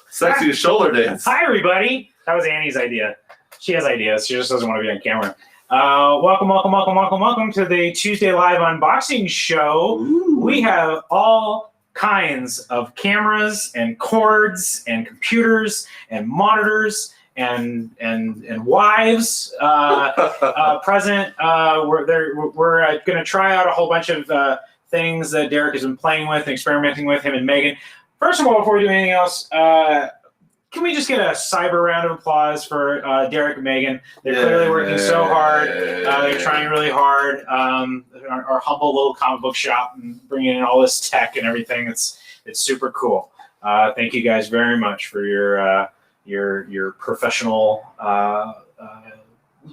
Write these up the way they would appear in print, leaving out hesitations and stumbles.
Sexy shoulder dance. Hi, everybody. That was Annie's idea. She has ideas. She just doesn't want to be on camera. Welcome to the Tuesday Live unboxing show. Ooh. We have all kinds of cameras and cords and computers and monitors and wives present. We're going to try out a whole bunch of things that Derek has been playing with and experimenting with, him and Megan. First of all, before we do anything else, can we just get a cyber round of applause for Derek and Megan? They're clearly working so hard. They're trying really hard. Our humble little comic book shop and bringing in all this tech and everything. It's super cool. Thank you guys very much for your professional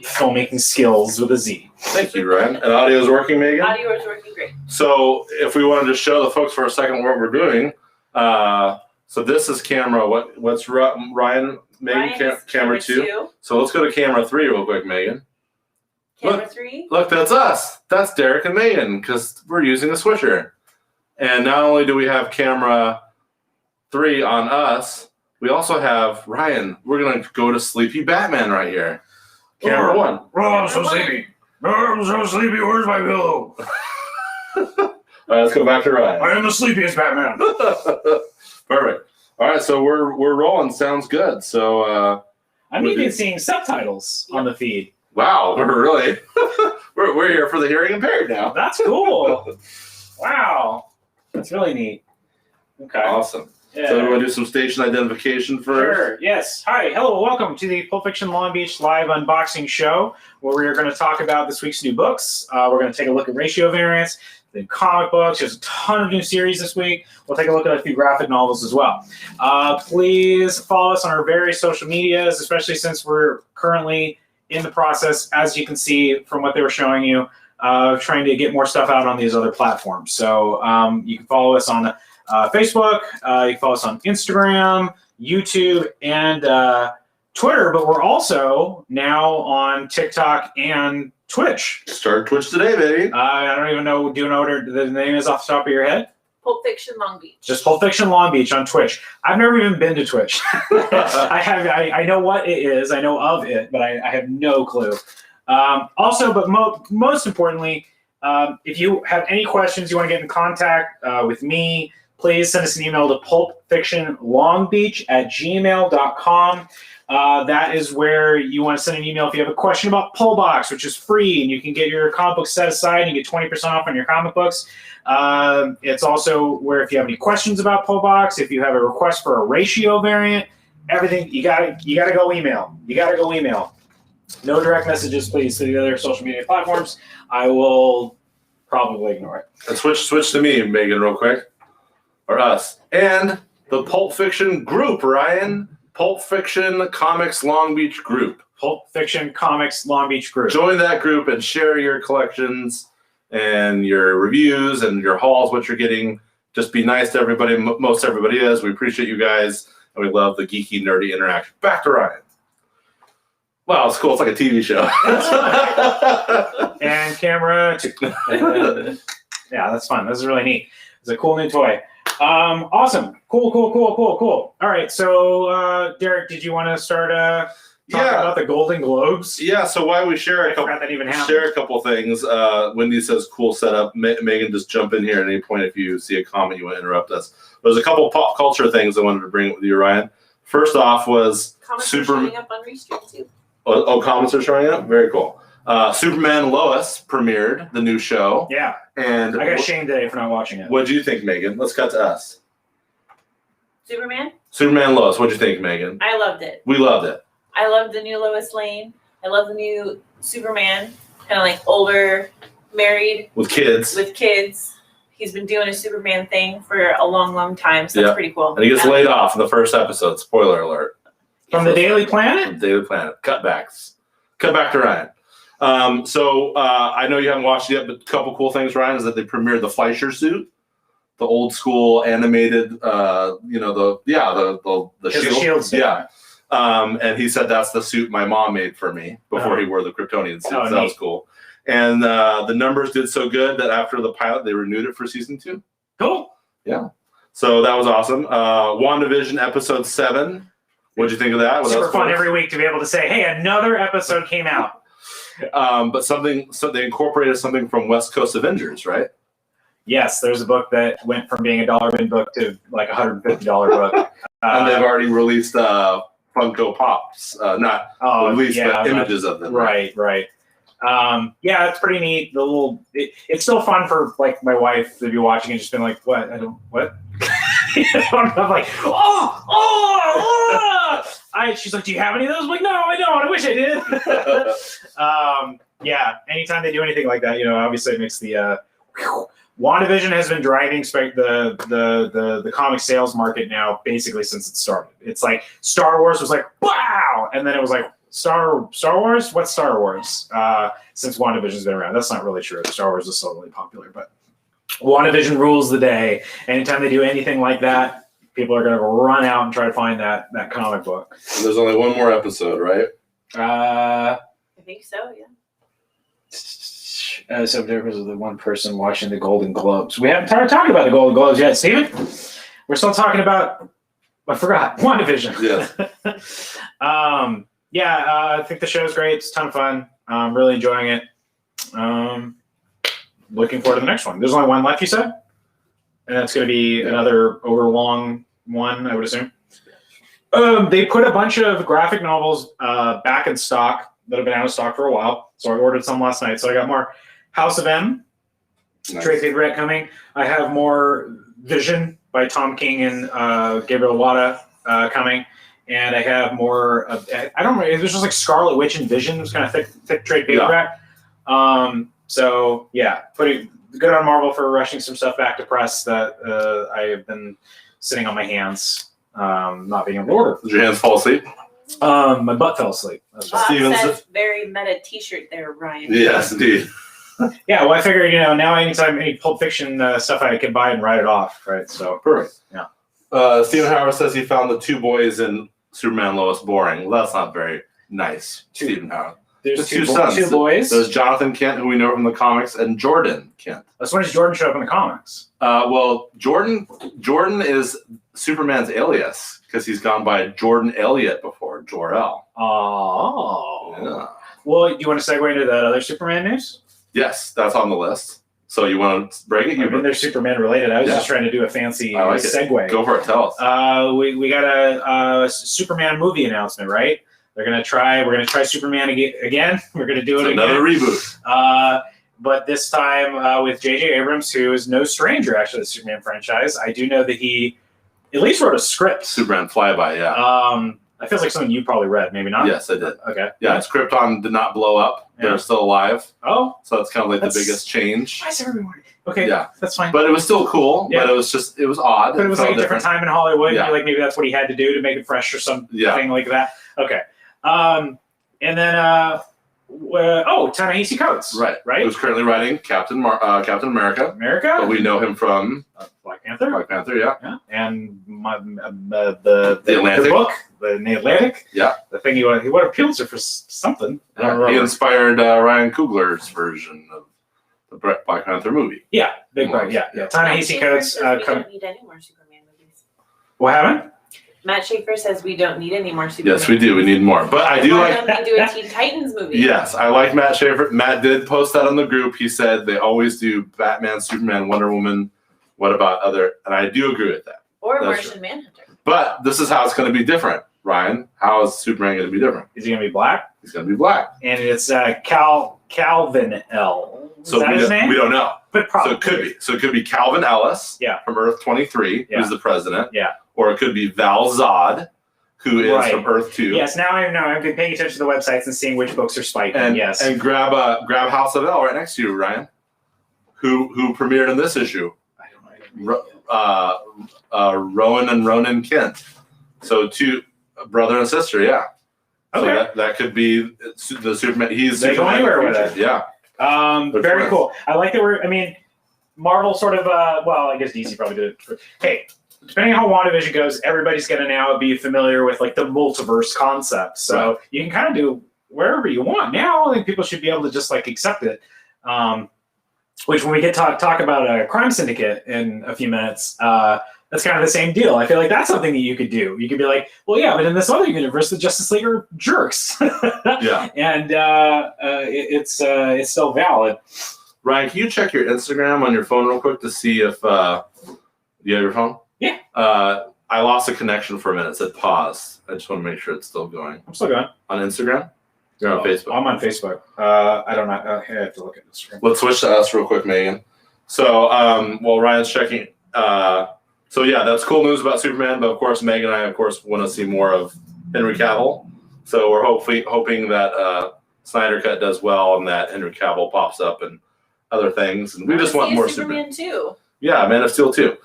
filmmaking skills with a Z. Thank you, Ryan. And audio is working, Megan? Audio is working great. So if we wanted to show the folks for a second what we're doing, so this is camera. What's Ryan? Megan, camera 2. So let's go to camera 3 real quick, Megan. Camera 3? Look, that's us. That's Derek and Megan because we're using a switcher. And not only do we have camera 3 on us, we also have Ryan. We're going to go to Sleepy Batman right here. Camera 1. Oh, I'm so sleepy. I'm so sleepy. Where's my pillow? All right, let's go back to Ryan. I am the sleepiest Batman. Perfect. All right, so we're rolling. Sounds good. So I'm even seeing subtitles on the feed. Wow, we're really we're here for the hearing impaired now. That's cool. Wow, that's really neat. Okay, awesome. Yeah. So we want to do some station identification first. Sure. Yes. Hi. Hello. Welcome to the Pulp Fiction Long Beach live unboxing show, where we are going to talk about this week's new books. We're going to take a look at ratio variants, the comic books. There's a ton of new series this week. We'll take a look at a few graphic novels as well. Please follow us on our various social medias, especially since we're currently in the process, as you can see from what they were showing you, trying to get more stuff out on these other platforms. So you can follow us on Facebook, you can follow us on Instagram, YouTube, and Twitter, but we're also now on TikTok and Twitch. Start Twitch today, baby. I don't even know. Do you know what the name is off the top of your head? Pulp Fiction Long Beach. Just Pulp Fiction Long Beach on Twitch. I've never even been to Twitch. I know what it is. I know of it, but I have no clue. Also, but most importantly, if you have any questions, you want to get in contact with me, please send us an email to pulpfictionlongbeach@gmail.com. That is where you want to send an email if you have a question about Pullbox, which is free, and you can get your comic books set aside and you get 20% off on your comic books. It's also where if you have any questions about Pullbox, if you have a request for a ratio variant, everything, you gotta go email. You gotta go email. No direct messages, please, to the other social media platforms. I will probably ignore it. And switch to me, Megan, real quick. Or us. And the Pulp Fiction group, Ryan. Pulp Fiction Comics Long Beach group. Pulp Fiction Comics Long Beach group. Join that group and share your collections and your reviews and your hauls, what you're getting. Just be nice to everybody. Most everybody is. We appreciate you guys, and we love the geeky, nerdy interaction. Back to Ryan. Wow, it's cool. It's like a TV show. And camera 2. Yeah, that's fun. This is really neat. It's a cool new toy. Awesome. Cool. All right. So, Derek, did you want to start talking about the Golden Globes? Yeah. So why we share a couple things. Wendy says, "Cool setup." Megan, just jump in here at any point if you see a comment you want to interrupt us. There's a couple pop culture things I wanted to bring up with you, Ryan. First off was comments are showing up on Restream too. Oh, comments are showing up. Very cool. Superman Lois premiered the new show. Yeah. And I got shamed today for not watching it. What do you think, Megan? Let's cut to us. Superman Lois. What do you think, Megan? I loved it. We loved it. I loved the new Lois Lane. I love the new Superman. Kind of like older, married. With kids. He's been doing a Superman thing for a long time, so that's pretty cool. And he gets laid off in the first episode. Spoiler alert. From the Daily Planet? From the Daily Planet. Cutbacks. Cut back to Ryan. I know you haven't watched it yet, but a couple cool things, Ryan, is that they premiered the Fleischer suit, the old school animated, the shield. Yeah. And he said that's the suit my mom made for me before he wore the Kryptonian suit. So that was cool. And the numbers did so good that after the pilot, they renewed it for season 2. Cool. Yeah. So that was awesome. WandaVision episode 7. What'd you think of that? Super fun every week to be able to say, hey, another episode came out. But so they incorporated something from West Coast Avengers, right? Yes, there's a book that went from being a $1 book to like a $150 book. And they've already released Funko Pops, not released, but images of them. Right. Yeah, it's pretty neat. It's still fun for like my wife to be watching and just being like, what? What? I'm like, she's like, do you have any of those? I'm like, no, I don't. I wish I did. Yeah, anytime they do anything like that, obviously it makes the WandaVision has been driving the comic sales market now basically since it started. It's like Star Wars was like, wow, and then it was like Star Wars. What's Star Wars? Since WandaVision's been around, that's not really true. Star Wars is still really popular, but WandaVision rules the day. Anytime they do anything like that, people are going to run out and try to find that comic book. And there's only one more episode, right? I think so. Yeah. So there was the one person watching the Golden Globes. We haven't started talking about the Golden Globes yet, Steven. We're still talking about, I forgot, WandaVision. Yes. I think the show's great. It's a ton of fun. I'm really enjoying it. Looking forward to the next one. There's only one left, you said? And that's going to be another overlong one, I would assume. They put a bunch of graphic novels back in stock that have been out of stock for a while. So I ordered some last night. So I got more House of M, Trade Paperback coming. I have more Vision by Tom King and Gabriel Wada coming. And I have more of, I don't know, it was just like Scarlet Witch and Vision. It was kind of thick trade paperback. So yeah, putting good on Marvel for rushing some stuff back to press that I have been sitting on my hands, not being able to order. Did your hands fall asleep? My butt fell asleep. Says very meta T-shirt there, Ryan. Yes, indeed. Yeah, well, I figured now anytime any Pulp Fiction stuff I can buy and write it off, right? So perfect. Yeah. Stephen Howard says he found the two boys in Superman Lois boring. Well, that's not very nice, Stephen Howard. There's two sons. Two boys. There's Jonathan Kent, who we know from the comics, and Jordan Kent. When does Jordan show up in the comics? Well, Jordan is Superman's alias because he's gone by Jordan Elliott before, Jor-El. Oh. Yeah. Well, do you want to segue into that other Superman news? Yes, that's on the list. So you want to break it? I mean, they're Superman related. I was just trying to do a fancy segue. Go for it. Tell us. We got a Superman movie announcement, right? We're gonna try Superman again. We're gonna do it again. Another reboot. But this time with J.J. Abrams, who is no stranger actually to the Superman franchise. I do know that he at least wrote a script. Superman Flyby, yeah. That feels like something you probably read, maybe not. Yes, I did. Okay. Yeah, Krypton did not blow up. Yeah. They're still alive. Oh. So that's kind of like the biggest change. Why is everyone? Okay. Yeah. That's fine. But it was still cool. Yeah. But it was odd. But it was like a different time in Hollywood. Yeah. Like maybe that's what he had to do to make it fresh or something like that. Okay. And then Ta-Nehisi Coates. Right. Right. Who's currently writing Captain America. America. But we know him from Black Panther. Black Panther, yeah. And the Atlantic. book, the Atlantic. Yeah. The thing he won a Pulitzer for something. He inspired Ryan Coogler's version of the Black Panther movie. Yeah. Big Black. Yeah. Ta-Nehisi Coates. We don't need any more Superman movies. What happened? Matt Schaefer says we don't need any more Superman. Yes, we do. We need more. But I do like. Why don't we do a Teen Titans movie? Yes, I like Matt Schaefer. Matt did post that on the group. He said they always do Batman, Superman, Wonder Woman. What about other? And I do agree with that. Or Martian Manhunter. But this is how it's going to be different, Ryan. How is Superman going to be different? Is he going to be black? He's going to be black. And it's Calvin L. So his name? We don't know. But probably. So it could be. So it could be Calvin Ellis. Yeah. From Earth 23, who's the president. Yeah. Or it could be Val Zod, who is from Earth 2. Yes, now I know. I've been paying attention to the websites and seeing which books are spiking. And, yes. And grab House of L right next to you, Ryan. Who premiered in this issue? Rowan and Ronan Kent. So two brother and sister, yeah. Okay. So that could be the Superman. He's they go anywhere with it. Yeah. Very cool. I like that Marvel sort of, I guess DC probably did it. Hey, depending on how WandaVision goes, everybody's going to now be familiar with like the multiverse concept. So you can kind of do wherever you want. Now I think people should be able to just like accept it. Which when we get talk about a crime syndicate in a few minutes, That's kind of the same deal. I feel like that's something that you could do. You could be like, well, yeah, but in this other universe, the Justice League are jerks. Yeah. And it's still valid. Ryan, can you check your Instagram on your phone real quick to see if you have your phone? Yeah. I lost a connection for a minute. It said pause. I just want to make sure it's still going. I'm still going. On Instagram? You're on Facebook. I'm on Facebook. I don't know. I have to look at Instagram. Let's switch to us real quick, Megan. So while Ryan's checking, so yeah, that's cool news about Superman. But of course, Megan and I, of course, want to see more of Henry Cavill. So we're hoping that Snyder Cut does well and that Henry Cavill pops up and other things. And we just want more Superman too. Yeah, Man of Steel too.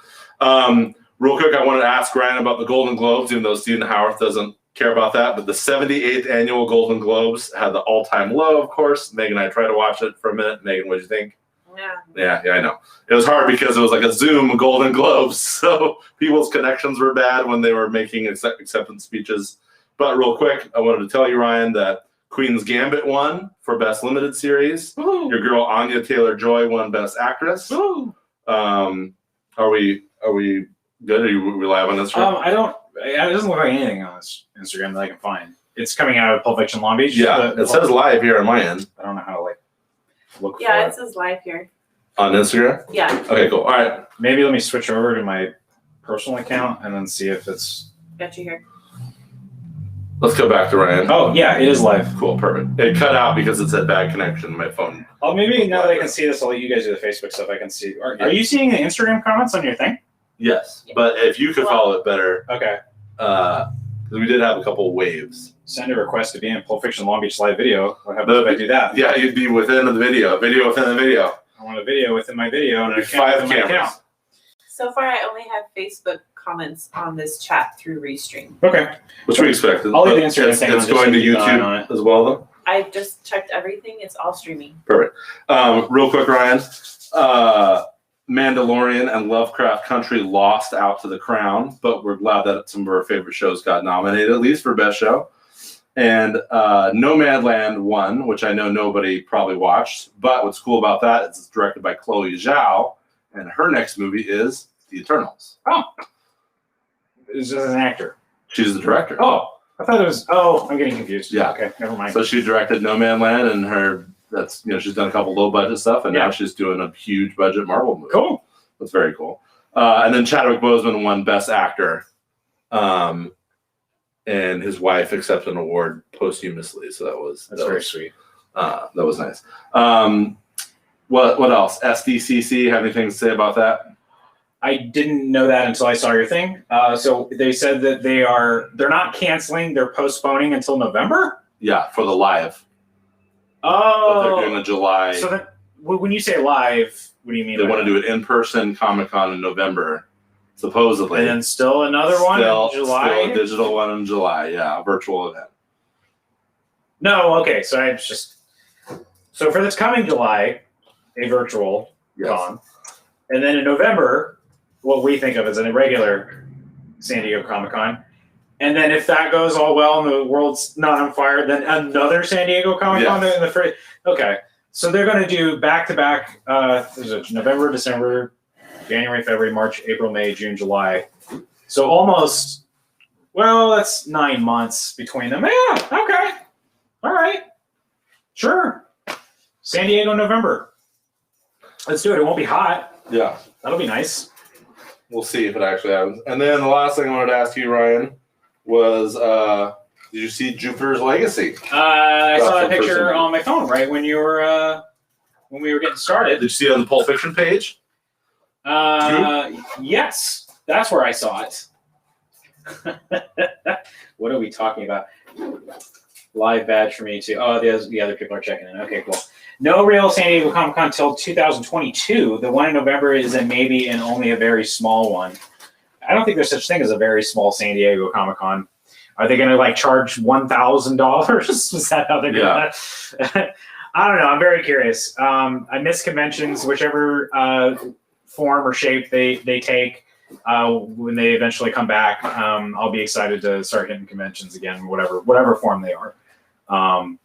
Real quick, I wanted to ask Ryan about the Golden Globes, even though Stephen Howarth doesn't care about that. But the 78th annual Golden Globes had the all-time low, of course. Megan and I tried to watch it for a minute. Megan, what did you think? Yeah, I know. It was hard because it was like a Zoom Golden Globes, so people's connections were bad when they were making acceptance speeches. But real quick, I wanted to tell you, Ryan, that Queen's Gambit won for Best Limited Series. Woo. Your girl Anya Taylor-Joy won Best Actress. Woo. Are we good? Are you live on Instagram? It doesn't look like anything on this Instagram that I can find. It's coming out of Pulp Fiction Long Beach. Yeah, it says live here on my end. I don't know how to look for Yeah, it. it says live here. On Instagram? Yeah. Okay, cool. All right. Maybe let me switch over to my personal account and then see if it's... Got you here. Let's go back to Ryan. Oh, yeah, it is live. Cool, perfect. It cut out because it said bad connection on my phone. Oh, maybe now that I can see this, I'll let you guys do the Facebook stuff. I can see. Are you seeing the Instagram comments on your thing? Yes, but if you could follow it better, Okay. because we did have a couple waves. Send a request to be in Pulp Fiction Long Beach live video. What happens if I do that? Yeah, you'd be within the video within the video. I want a video within my video and It'd a be account 5 within my cameras. account. So far, I only have Facebook comments on this chat through Restream. Okay. Which we expected. I'll leave but the Instagram it's, thing on it's just going so to you keep an eye on YouTube as well, though. I just checked everything. It's all streaming. Perfect. Real quick, Ryan. Mandalorian and Lovecraft Country lost out to The Crown, but we're glad that some of our favorite shows got nominated, at least for Best Show. And Nomadland won, which I know nobody probably watched. But what's cool about that is it's directed by Chloe Zhao, and her next movie is The Eternals. Oh. Is this an actor? She's the director. Oh, I thought it was... Oh, I'm getting confused. Yeah. Okay, never mind. So she directed Nomadland, and she's done a couple low budget stuff, and now she's doing a huge budget Marvel movie. Cool. That's very cool. And then Chadwick Boseman won Best Actor, and his wife accepted an award posthumously. So that's very sweet. That was nice. What else? SDCC. Have anything to say about that? I didn't know that until I saw your thing. So they said that they're not canceling, they're postponing until November? Yeah, for the live. Oh. But they're doing a July. So that, when you say live, what do you mean? They want to do it in person Comic-Con in November, supposedly. And then still another one in July? Still a digital one in July, yeah, a virtual event. No, okay. So for this coming July, a virtual con. And then in November, what we think of as a regular San Diego Comic-Con. And then if that goes all well and the world's not on fire, then another San Diego Comic-Con in the first. Okay. So they're going to do back-to-back, November, December, January, February, March, April, May, June, July. So almost, that's 9 months between them. Yeah, okay. All right. Sure. San Diego, November. Let's do it. It won't be hot. Yeah. That'll be nice. We'll see if it actually happens. And then the last thing I wanted to ask you, Ryan, was did you see Jupiter's Legacy? I saw that picture on my phone right when we were getting started. Did you see it on the Pulp Fiction page? Yes, that's where I saw it. What are we talking about? Live badge for me too. Oh, the other people are checking in. Okay, cool. No real San Diego Comic-Con until 2022. The one in November is maybe and only a very small one. I don't think there's such thing as a very small San Diego Comic-Con. Are they going to charge $1,000? Is that how they're going to? I don't know. I'm very curious. I miss conventions, whichever form or shape they take. When they eventually come back, I'll be excited to start hitting conventions again, whatever form they are.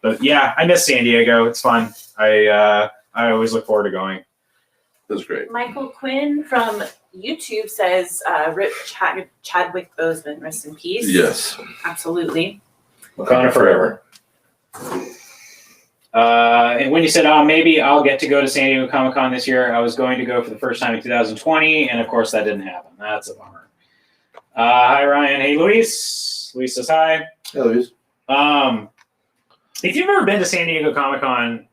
But yeah, I miss San Diego. It's fun. I always look forward to going. It was great. Michael Quinn from YouTube says, "Rip Chadwick Boseman, rest in peace." Yes. Absolutely. Wakanda forever. And when you said, maybe I'll get to go to San Diego Comic-Con this year, I was going to go for the first time in 2020, and of course that didn't happen. That's a bummer. Hi, Ryan. Hey, Luis. Luis says hi. Hey, Luis. If you've ever been to San Diego Comic-Con,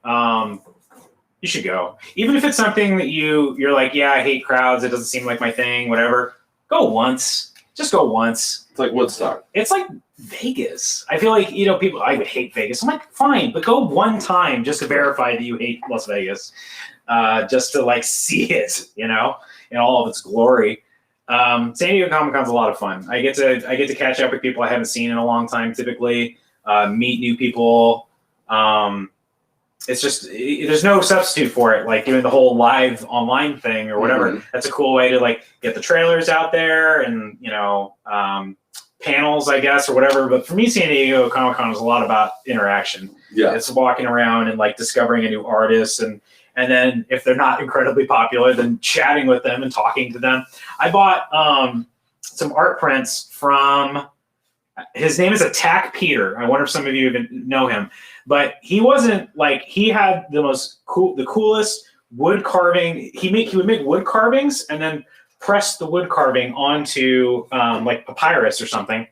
you should go. Even if it's something that you're like, yeah, I hate crowds. It doesn't seem like my thing, whatever. Go once. Just go once. It's like Woodstock. It's like Vegas. I feel like, people, I would hate Vegas. I'm like, fine, but go one time just to verify that you hate Las Vegas. Just to like see it, in all of its glory. San Diego Comic-Con's a lot of fun. I get to catch up with people I haven't seen in a long time typically, meet new people. It's just, there's no substitute for it. Like doing the whole live online thing or whatever. Mm-hmm. That's a cool way to like get the trailers out there and, panels, I guess, or whatever. But for me, San Diego Comic-Con is a lot about interaction. Yeah. It's walking around and like discovering a new artist and then if they're not incredibly popular, then chatting with them and talking to them. I bought some art prints from, his name is Attack Peter. I wonder if some of you even know him. But he wasn't like, he had the coolest wood carving. He would make wood carvings and then press the wood carving onto like papyrus or something.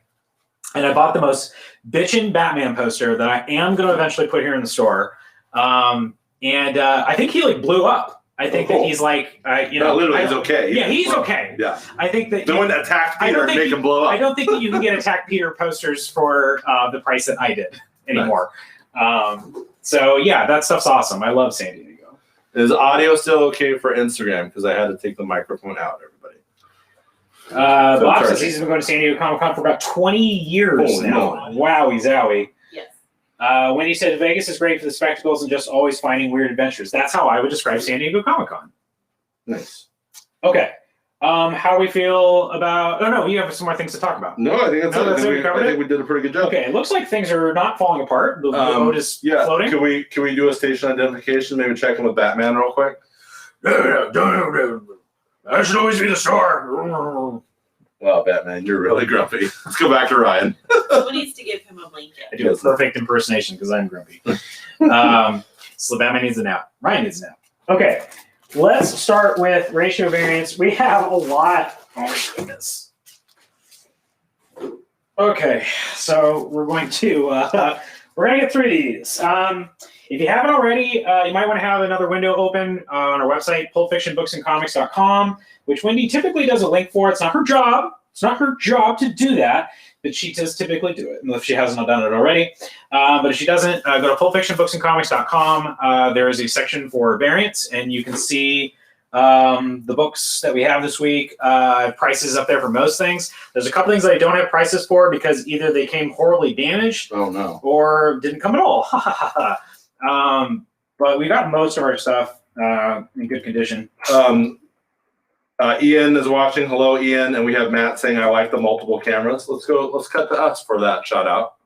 And I bought the most bitchin' Batman poster that I am going to eventually put here in the store. And I think he like blew up. I think that he's like, literally he's okay. Yeah, he's okay. Yeah. I think that don't Attack Peter and make him blow up. I don't think that you can get Attack Peter posters for the price that I did anymore. Nice. So yeah, that stuff's awesome. I love San Diego. Is audio still okay for Instagram? Because I had to take the microphone out, everybody. Bob says he's been going to San Diego Comic-Con for about 20 years now. Wowie zowie. Yes. Wendy said Vegas is great for the spectacles and just always finding weird adventures. That's how I would describe San Diego Comic-Con. Nice. Okay. How we feel about... Oh, no, you have some more things to talk about. No, I think that's it. I think we did a pretty good job. Okay, it looks like things are not falling apart. The boat is floating. Can we do a station identification? Maybe check in with Batman real quick? I should always be the star. Wow, Batman, you're really grumpy. Let's go back to Ryan. Someone needs to give him a blanket. I do a perfect impersonation because I'm grumpy. So Batman needs a nap. Ryan needs a nap. Okay. Let's start with ratio variance. We have a lot. Oh my goodness. Okay, so we're going to get through these. If you haven't already, you might want to have another window open on our website, pulpfictionbooksandcomics.com, which Wendy typically does a link for. It's not her job. It's not her job to do that, but she does typically do it, if she hasn't done it already. But if she doesn't, go to pulpfictionbooksandcomics.com. There is a section for variants, and you can see the books that we have this week. Prices up there for most things. There's a couple things that I don't have prices for because either they came horribly damaged or didn't come at all. But we got most of our stuff in good condition. Ian is watching. Hello, Ian. And we have Matt saying, I like the multiple cameras. Let's cut to us for that shout out.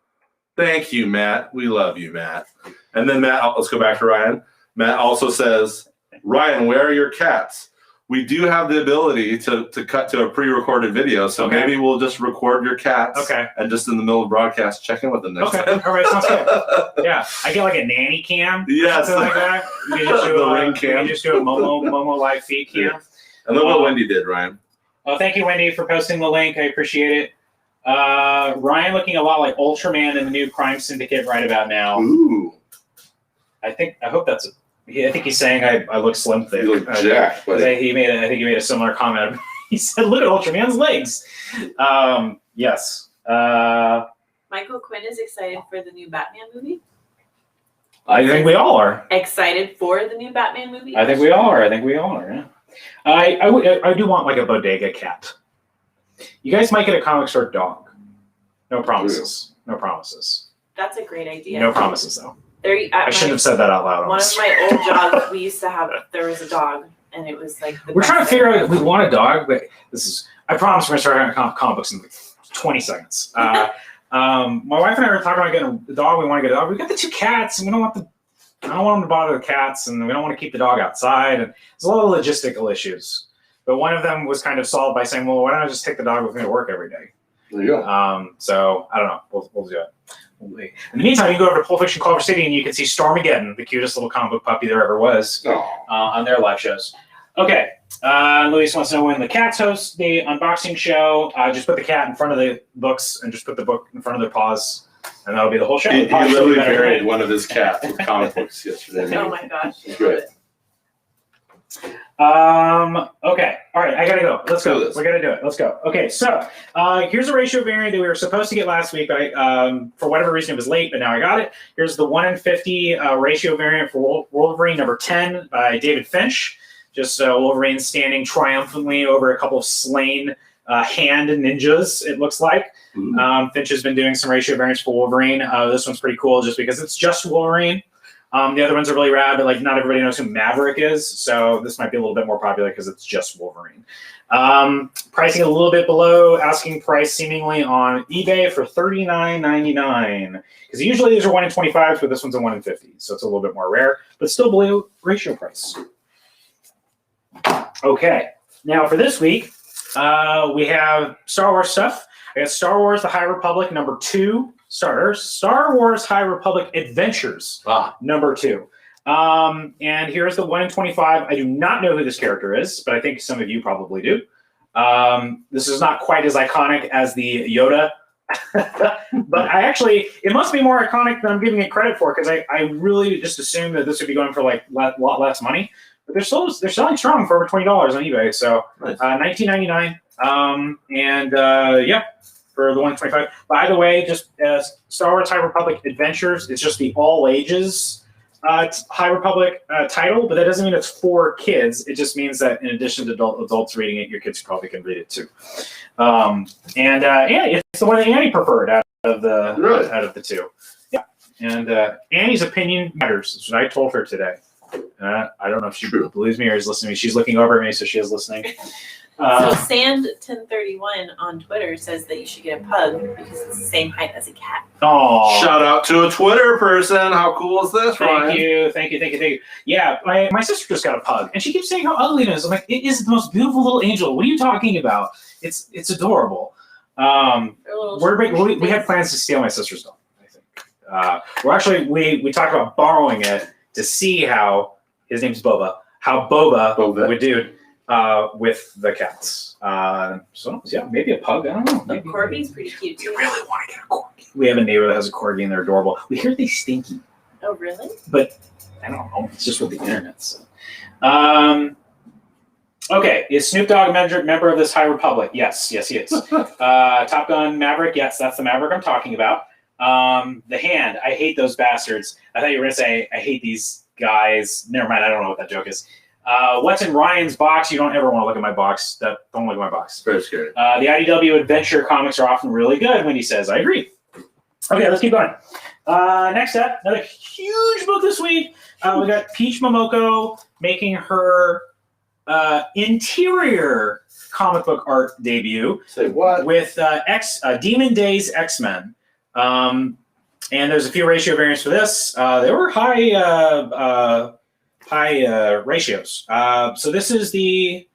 Thank you, Matt. We love you, Matt. And then Matt, let's go back to Ryan. Matt also says, Ryan, where are your cats? We do have the ability to cut to a pre-recorded video, so maybe we'll just record your cats and just in the middle of broadcast check in with them next time. All right, sounds good. Yeah, I get like a nanny cam. Yes. Something like that. You can just do the ring cam. You can just do a Momo live feed cam. Yeah. And look what Wendy did, Ryan. Well, thank you, Wendy, for posting the link. I appreciate it. Ryan looking a lot like Ultraman in the new Crime Syndicate right about now. Ooh. I hope that's it. I think he's saying I look slim thick. You look jacked, buddy. I think he made a similar comment. He said, "Look at Ultraman's legs." Yes. Michael Quinn is excited for the new Batman movie. I think we all are. Excited for the new Batman movie? I think we all are. Yeah. I do want like a bodega cat. You guys might get a comic store dog. No promises. No promises. That's a great idea. No promises though. I shouldn't have said that out loud. One of my old jobs, we used to have, there was a dog, and it was like we're trying to figure out if we want a dog, but I promise we're going to start on comic books in like 20 seconds. My wife and I were talking about getting a dog. We want to get a dog. We got the two cats, and we don't want the I don't want them to bother the cats, and we don't want to keep the dog outside. And there's a lot of logistical issues. But one of them was kind of solved by saying, well, why don't I just take the dog with me to work every day? There you go. So I don't know. We'll do it. In the meantime, you can go over to Pulp Fiction Culver City and you can see Stormageddon, the cutest little comic book puppy there ever was, on their live shows. Okay. Luis wants to know when the cats host the unboxing show. Just put the cat in front of the books and just put the book in front of their paws, and that'll be the whole show. He literally buried one of his cats with comic books yesterday. Oh my gosh. It's great. Okay. All right. I gotta go. Let's go. Do this. We're gonna do it. Let's go. Okay. So, here's a ratio variant that we were supposed to get last week, but for whatever reason it was late, but now I got it. Here's the 1 in 50 ratio variant for Wolverine number 10 by David Finch. Just Wolverine standing triumphantly over a couple of slain hand ninjas, it looks like. Finch has been doing some ratio variants for Wolverine. This one's pretty cool just because it's just Wolverine. The other ones are really rad, but like not everybody knows who Maverick is, so this might be a little bit more popular because it's just Wolverine. Pricing a little bit below asking price seemingly on eBay for $39.99. Because usually these are 1 in 25s, but this one's a 1 in 50, so it's a little bit more rare, but still below ratio price. Okay, now for this week, we have Star Wars stuff. I got Star Wars: The High Republic number 2. Star Wars High Republic Adventures, number 2. And here's the 1 in 25. I do not know who this character is, but I think some of you probably do. This is not quite as iconic as the Yoda, but it must be more iconic than I'm giving it credit for, because I really just assumed that this would be going for like a lot less money. But they're selling strong for over $20 on eBay. So nice. $19.99. Yeah. For the 125. By the way, just Star Wars High Republic Adventures, it's just the all ages High Republic title, but that doesn't mean it's for kids. It just means that in addition to adults reading it, your kids probably can read it too. It's the one that Annie preferred out of the two. Yeah, and Annie's opinion matters. That's what I told her today. I don't know if she believes me or is listening to me. She's looking over at me, so she is listening. So Sand1031 on Twitter says that you should get a pug because it's the same height as a cat. Oh! Shout out to a Twitter person. How cool is this, Ryan? Thank you. Yeah, my sister just got a pug, and she keeps saying how ugly it is. I'm like, it is the most beautiful little angel. What are you talking about? It's adorable. We had plans to steal my sister's dog, I think. We talked about borrowing it to see how, his name's Boba, how Boba would do with the cats. So yeah, maybe a pug. I don't know. The corgi's pretty cute too. We really want to get a corgi. We have a neighbor that has a corgi and they're adorable. We hear they stinky. Oh really? But I don't know. It's just with the internet. So. Okay, is Snoop Dogg a member of this High Republic? Yes, he is. Top Gun Maverick. Yes, that's the Maverick I'm talking about. The Hand. I hate those bastards. I thought you were gonna say I hate these guys. Never mind. I don't know what that joke is. What's in Ryan's box? You don't ever want to look at my box. Don't look at my box. Very scary. The IDW adventure comics are often really good, Wendy says. I agree. Okay, let's keep going. Next up, another huge book this week. We got Peach Momoko making her interior comic book art debut. Say what? With Demon Days X-Men. And there's a few ratio variants for this. They were high ratios. So this is the,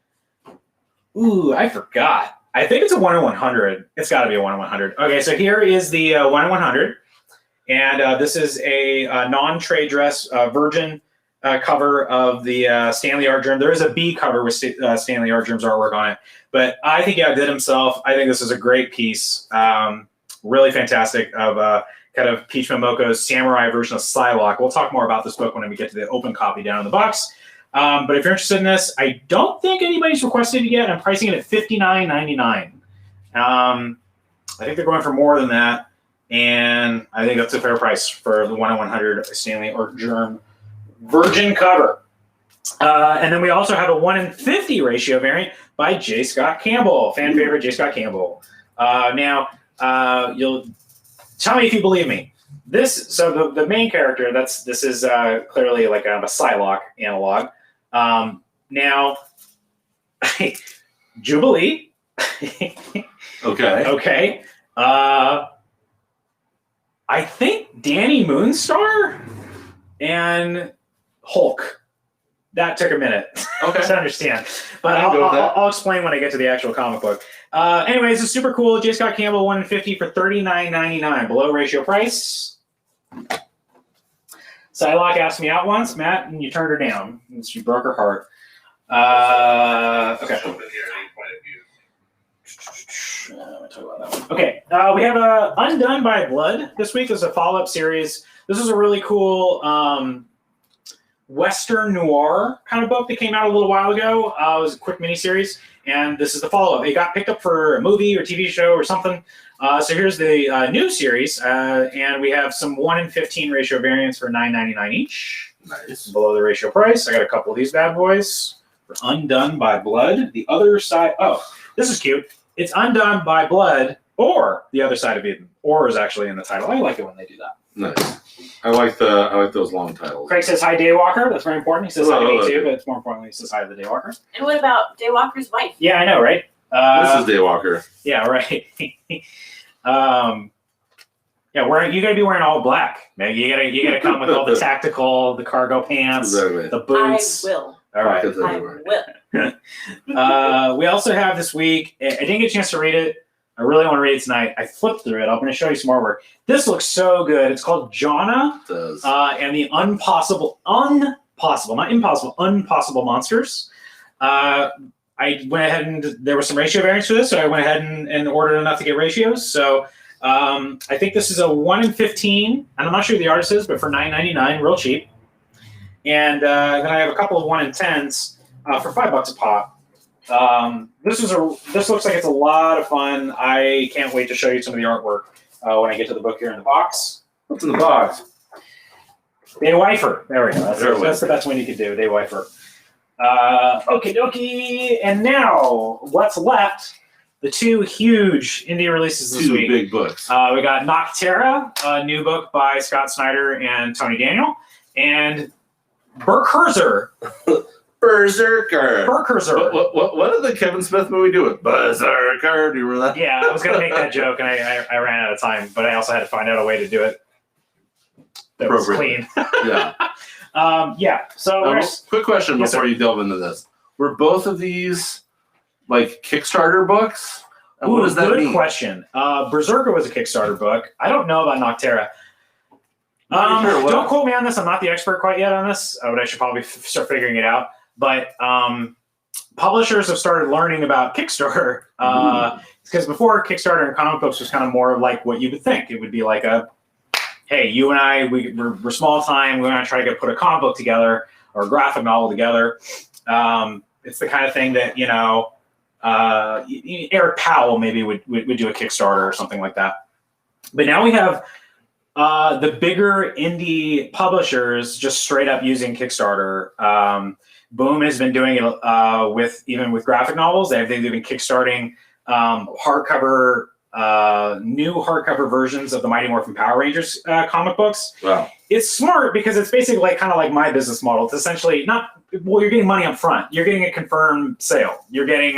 I forgot. I think it's a 1 in 100. It's got to be a 1 in 100. Okay, so here is the 1 in 100. And this is a non-trade dress virgin cover of the Stanley Ardgerm. There is a B cover with Stanley Ardgerm's artwork on it. But I think he outdid himself. I think this is a great piece. Really fantastic of kind of Peach Momoko's samurai version of Psylocke. We'll talk more about this book when we get to the open copy down in the box. But if you're interested in this, I don't think anybody's requested it yet. I'm pricing it at $59.99. I think they're going for more than that. And I think that's a fair price for the 1 in 100 Stanley Ardgerm virgin cover. And then we also have a 1 in 50 ratio variant by J. Scott Campbell, fan favorite J. Scott Campbell. You'll tell me if you believe me. The main character, this is clearly like a Psylocke analog. Now, Jubilee. Okay. I think Danny Moonstar and Hulk. That took a minute Okay. to understand, but I can go with that. I'll explain when I get to the actual comic book. Anyways, it's super cool. J. Scott Campbell 150 for $39.99, below ratio price. Psylocke asked me out once, Matt, and you turned her down. You broke her heart. Okay. Okay, we have Undone by Blood this week. There's a follow-up series. This is a really cool Western noir kind of book that came out a little while ago. It was a quick miniseries, and this is the follow-up. It got picked up for a movie or TV show or something. So here's the new series, and we have some 1-in-15 ratio variants for $9.99 each. Nice. Below the ratio price. I got a couple of these bad boys. For Undone by Blood. The other side. Oh, this is cute. It's Undone by Blood or The Other Side of Eden. Or is actually in the title. I like it when they do that. Nice. I like those long titles. Craig says hi, Daywalker. That's very important. He says hi to Hello. me too, but it's more importantly he says hi to the Daywalker. And what about Daywalker's wife? Yeah, I know, right? This is Daywalker. Yeah, right. Yeah, you gotta be wearing all black. Man, you gotta come with all the tactical, the cargo pants, Exactly. the boots. I will. All right. Pockets I everywhere. will. We also have this week. I didn't get a chance to read it. I really want to read it tonight. I flipped through it. I'm going to show you some more work. This looks so good. It's called Jonna It does. and the Unpossible Monsters. I went ahead and there were some ratio variants for this, so I went ahead and ordered enough to get ratios. So I think this is a 1-in-15, and I'm not sure who the artist is, but for $9.99, real cheap. And then I have a couple of 1-in-10s for $5 a pop. This looks like it's a lot of fun. I can't wait to show you some of the artwork when I get to the book here in the box. What's in the box? Day Wifer. There we go. That's the best one you could do. Day Wifer. Okie dokie. And now, what's left? The two huge indie releases this week. Two big books. We got Noctera, a new book by Scott Snyder and Tony Daniel, and Berserker. Berserker. What did the Kevin Smith movie do with Berserker? Do you remember that? Yeah, I was going to make that joke, and I ran out of time, but I also had to find out a way to do it that was clean. Yeah. So quick question Yes, before sir. you delve into this. Were both of these like Kickstarter books? And what does that good mean? question. Berserker was a Kickstarter book. I don't know about Noctera. Not sure what- Don't quote me on this. I'm not the expert quite yet on this, but I should probably start figuring it out. But publishers have started learning about Kickstarter because before Kickstarter and comic books was kind of more like what you would think. It would be like hey, you and I, we're small time. We're going to try to put a comic book together or a graphic novel together. It's the kind of thing that, Eric Powell maybe would do a Kickstarter or something like that. But now we have the bigger indie publishers just straight up using Kickstarter. Boom has been doing it with graphic novels. They've been kickstarting new hardcover versions of the Mighty Morphin Power Rangers comic books. Wow. It's smart because it's basically kind of like my business model. It's essentially you're getting money up front. You're getting a confirmed sale. You're getting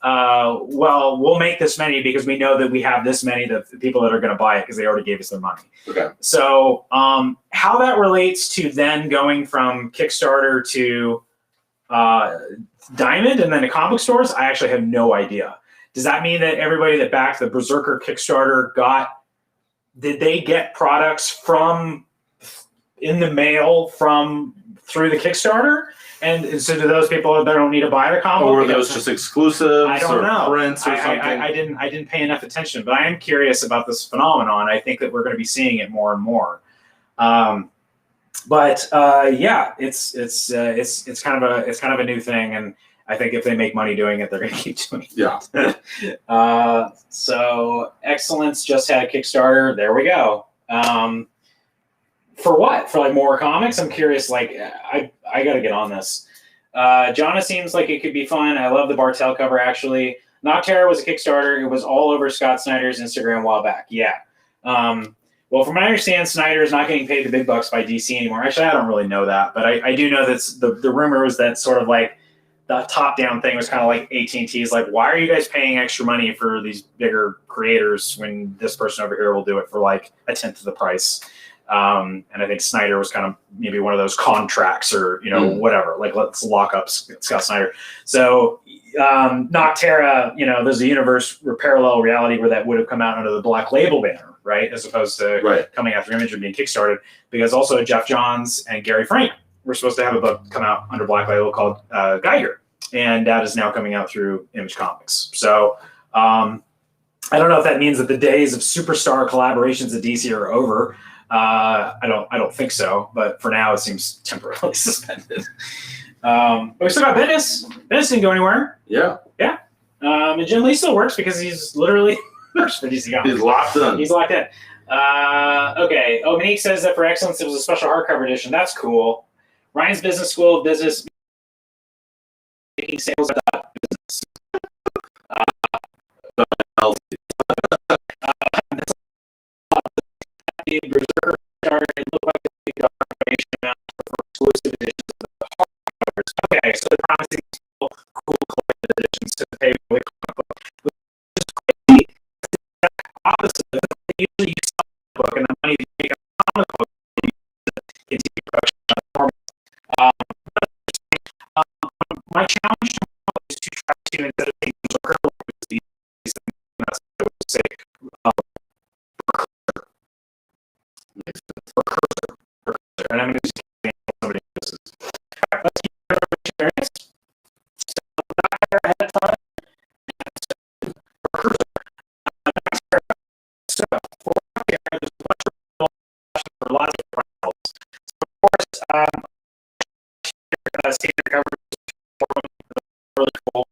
we'll make this many because we know that we have this many the people that are going to buy it because they already gave us their money. Okay. So how that relates to then going from Kickstarter to Diamond and then to comic stores, I actually have no idea. Does that mean that everybody that backed the Berserker Kickstarter did they get products in the mail through the Kickstarter? And so do those people that don't need to buy the comic? Or were those just exclusives I don't know. prints or something? I didn't pay enough attention, but I am curious about this phenomenon. I think that we're going to be seeing it more and more. It's kind of a new thing, and I think if they make money doing it, they're going to keep doing it. Yeah. So Excellence just had a Kickstarter. There we go. For what? For like more comics? I'm curious. Like I got to get on this. Jonna seems like it could be fun. I love the Bartel cover actually. Noctera was a Kickstarter. It was all over Scott Snyder's Instagram a while back. Yeah. Well, from what I understand, Snyder is not getting paid the big bucks by DC anymore. Actually, I don't really know that, but I do know that the rumor was that sort of like the top-down thing was kind of like AT&T's like, why are you guys paying extra money for these bigger creators when this person over here will do it for like a tenth of the price? And I think Snyder was kind of maybe one of those contracts or, whatever, like let's lock up Scott Snyder. So Nocterra, there's a universe or parallel reality where that would have come out under the Black Label banner, right? As opposed to coming after Image and being kickstarted, because also Jeff Johns and Gary Frank were supposed to have a book come out under Black Label called Geiger. And that is now coming out through Image Comics. So I don't know if that means that the days of superstar collaborations at DC are over. I don't think so, but for now it seems temporarily suspended. But we still got Bendis. Bendis didn't go anywhere. Yeah. And Jim Lee still works because he's literally works for DC Comics. He's locked in. He's locked in. Okay. Oh, Monique says that for Excellence it was a special hardcover edition. That's cool. Ryan's Business School of Business making sales business. Berserker started look like a big information amount for exclusive editions of the hardcovers. Okay, so they're promising cool collected editions to pay for the comic book. Which is crazy. It's the opposite. They usually use a book and the money to make a comic book continue production. My challenge is to try to, instead of saying Berserker, I would say and I'm going to use somebody else's. Let's keep your experience. Ahead of time. So, for there's a bunch of lots of problems. So, of course, standard cover really cool.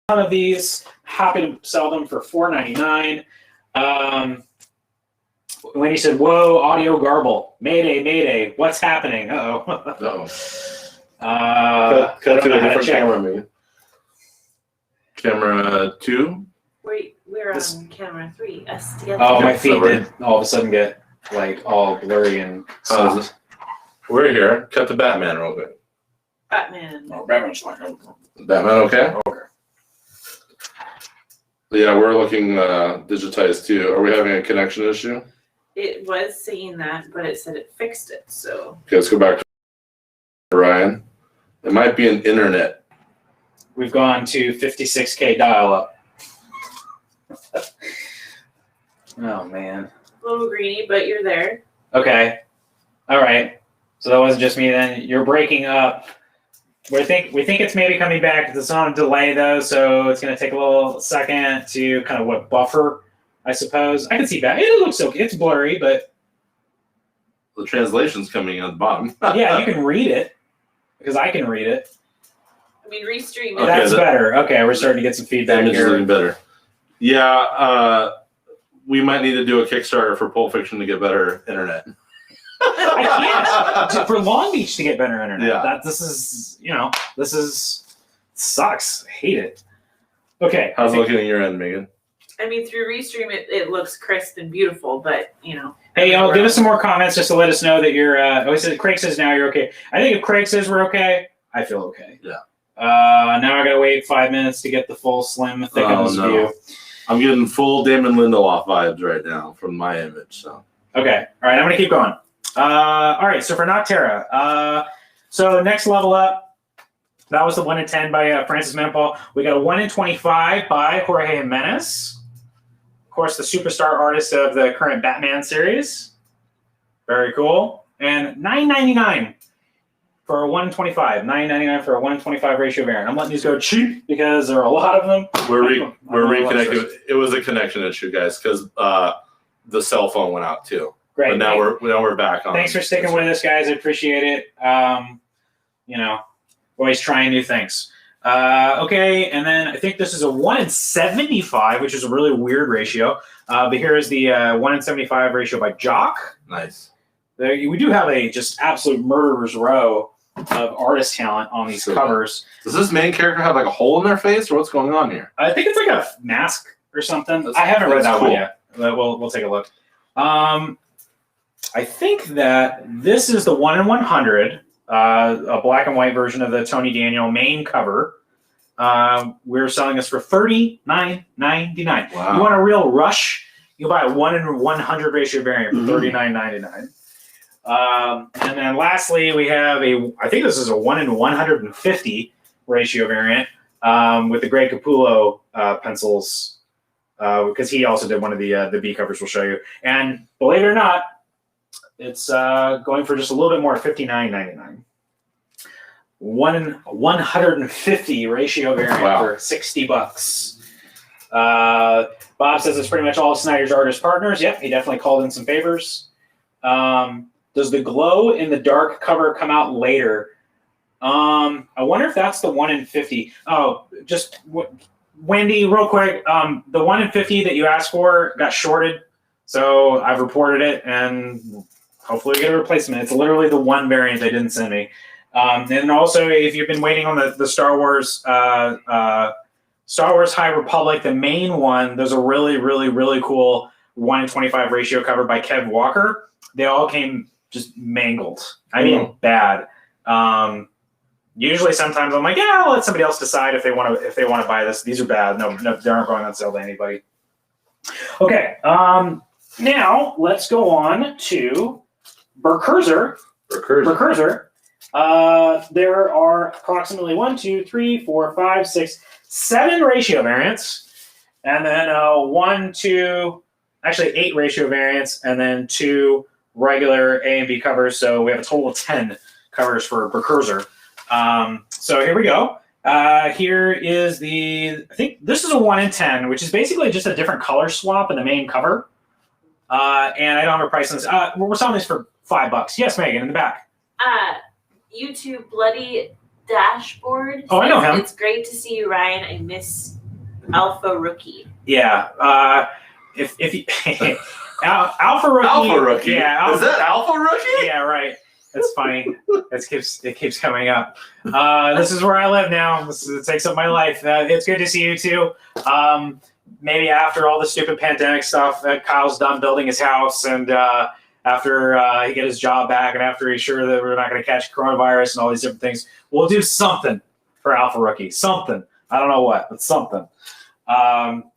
One of these, happy to sell them for $4.99. When he said, "Whoa, audio garble, Mayday, Mayday, what's happening?" Cut to a different camera, maybe. Camera 2. We're on camera 3. Us together. Oh, my feet did all of a sudden get like all blurry and stuff. We're here. Cut to Batman real quick. Batman. Oh, Batman's like, Batman, okay? Okay. Yeah, we're looking digitized too. Are we having a connection issue? It was saying that, but it said it fixed it. So Okay, let's go back to Ryan. It might be an internet. We've gone to 56K dial-up. Oh man. a little greeny, but you're there. Okay. All right. So that wasn't just me then. You're breaking up. We think it's maybe coming back. It's on a delay though, so it's going to take a little second to kind of buffer, I suppose. I can see that. It looks okay. It's blurry, but the translation's coming on the bottom. yeah, you can read it because I can read it. I mean, restream. Okay, That's better. Okay, we're starting to get some feedback Image is here. looking better. Yeah, we might need to do a Kickstarter for Pulp Fiction to get better internet. I can't for Long Beach to get better internet. Yeah. This sucks. I hate it. Okay. How's it looking at your end, Megan? I mean, through Restream, it looks crisp and beautiful, but you know. Hey, y'all, give us some more comments just to let us know that you're. Craig says now you're okay. I think if Craig says we're okay, I feel okay. Yeah. Now I gotta wait 5 minutes to get the full slim thickness view. I'm getting full Damon Lindelof vibes right now from my image. So. Okay. All right. I'm gonna keep going. All right. So for Nocterra, so next level up. That was the 1 in 10 by Francis Manipal. We got a 1 in 25 by Jorge Jimenez. Of course, the superstar artist of the current Batman series. Very cool. And $9.99 for a 1 in 25. $9.99 for a 1 in 25 ratio variant. I'm letting these go cheap because there are a lot of them. We're reconnecting. It was a connection issue, guys, because the cell phone went out too. Great. But now we're back on. Thanks for sticking with us, guys. I appreciate it. Always trying new things. Okay, and then I think this is a 1 in 75, which is a really weird ratio. But here is the 1 in 75 ratio by Jock. Nice. We do have a just absolute murderer's row of artist talent on these covers. Does this main character have like a hole in their face, or what's going on here? I think it's like a mask or something. I haven't read that one yet. But we'll take a look. I think that this is the 1 in 100, a black and white version of the Tony Daniel main cover. We're selling this for $39.99. Wow. You want a real rush? You buy a 1 in 100 ratio variant for $39.99. And then lastly, we have I think this is a 1 in 150 ratio variant with the Greg Capullo pencils, because he also did one of the B covers we'll show you. And believe it or not, it's going for just a little bit more, $59.99. 1 in 150 ratio variant for $60. Bob says it's pretty much all Snyder's artist partners. Yep, he definitely called in some favors. Does the glow in the dark cover come out later? I wonder if that's the 1 in 50. Oh, just Wendy, real quick. The 1 in 50 that you asked for got shorted, so I've reported it, and hopefully we get a replacement. It's literally the one variant they didn't send me. And also, if you've been waiting on the Star Wars High Republic, the main one, there's a really, really, really cool 1 in 25 ratio cover by Kev Walker. They all came just mangled. I mean, bad. Usually, sometimes I'm like, yeah, I'll let somebody else decide if they want to buy this. These are bad. No, they aren't going on sale to anybody. Okay. Now let's go on to Berserker. There are approximately 1, 2, 3, 4, 5, 6, 7 ratio variants, and then 8 ratio variants, and then 2 regular A and B covers. So we have a total of 10 covers for Berserker. So here we go. Here is I think this is a 1 in 10, which is basically just a different color swap in the main cover. And I don't have a price on this. We're selling this for $5. Yes, Megan, in the back. YouTube Bloody Dashboard. Oh, I know him. It's great to see you, Ryan. I miss Alpha Rookie. Yeah. If you Alpha Rookie. Alpha Rookie. Yeah. Is that Alpha Rookie? Yeah, right. That's funny. It keeps coming up. This is where I live now. It takes up my life. It's good to see you too. Maybe after all the stupid pandemic stuff, Kyle's done building his house, and after he get his job back, and after he's sure that we're not going to catch coronavirus and all these different things, we'll do something for Alpha Rookie. Something. I don't know what, but something.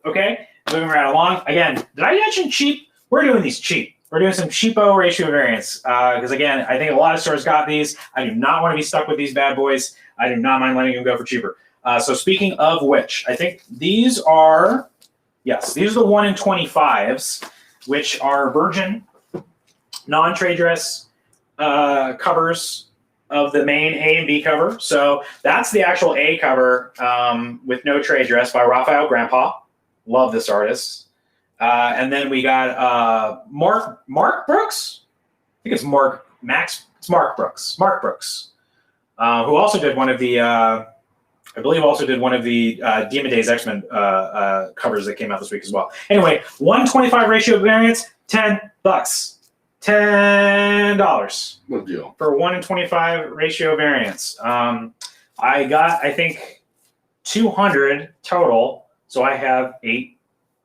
Okay, moving right along. Again, did I mention cheap? We're doing these cheap. We're doing some cheapo ratio variants because, again, I think a lot of stores got these. I do not want to be stuck with these bad boys. I do not mind letting them go for cheaper. So speaking of which, I think these are the 1 in 25s, which are virgin, non-trade dress covers of the main A and B cover. So that's the actual A cover with no trade dress by Raphael Grandpa. Love this artist. And then we got Mark Brooks. I think it's Mark Brooks. Mark Brooks, who also did one of the, I believe, Demon Days X-Men covers that came out this week as well. Anyway, 1:25 ratio variants, $10. $10. Good deal. For 1 in 25 ratio variants. I got, I think, 200 total. So I have 8.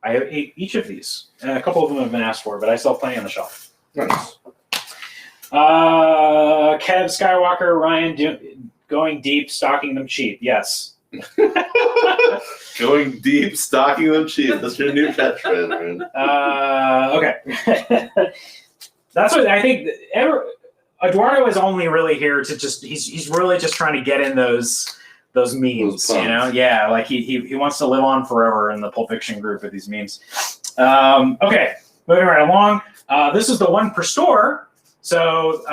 I have 8 each of these, and a couple of them have been asked for, but I still have plenty on the shelf. Nice. Kev Skywalker, Ryan going deep, stocking them cheap. Yes. Going deep, stocking them cheap. That's your new catchphrase, man. Okay. That's what I think. Eduardo is only really here to he's really just trying to get in those memes, you know? Yeah, like he wants to live on forever in the Pulp Fiction group with these memes. Okay, moving right along. This is the 1 per store. So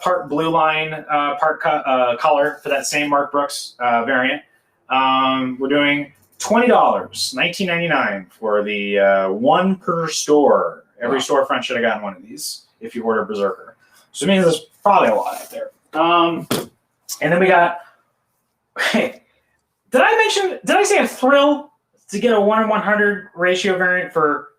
part blue line, part color for that same Mark Brooks variant. We're doing $20, $19.99 for the 1 per store. Every storefront should have gotten one of these if you order Berserker. So it means there's probably a lot out there. And then we got, hey, did I say a thrill to get a 1 in 100 ratio variant for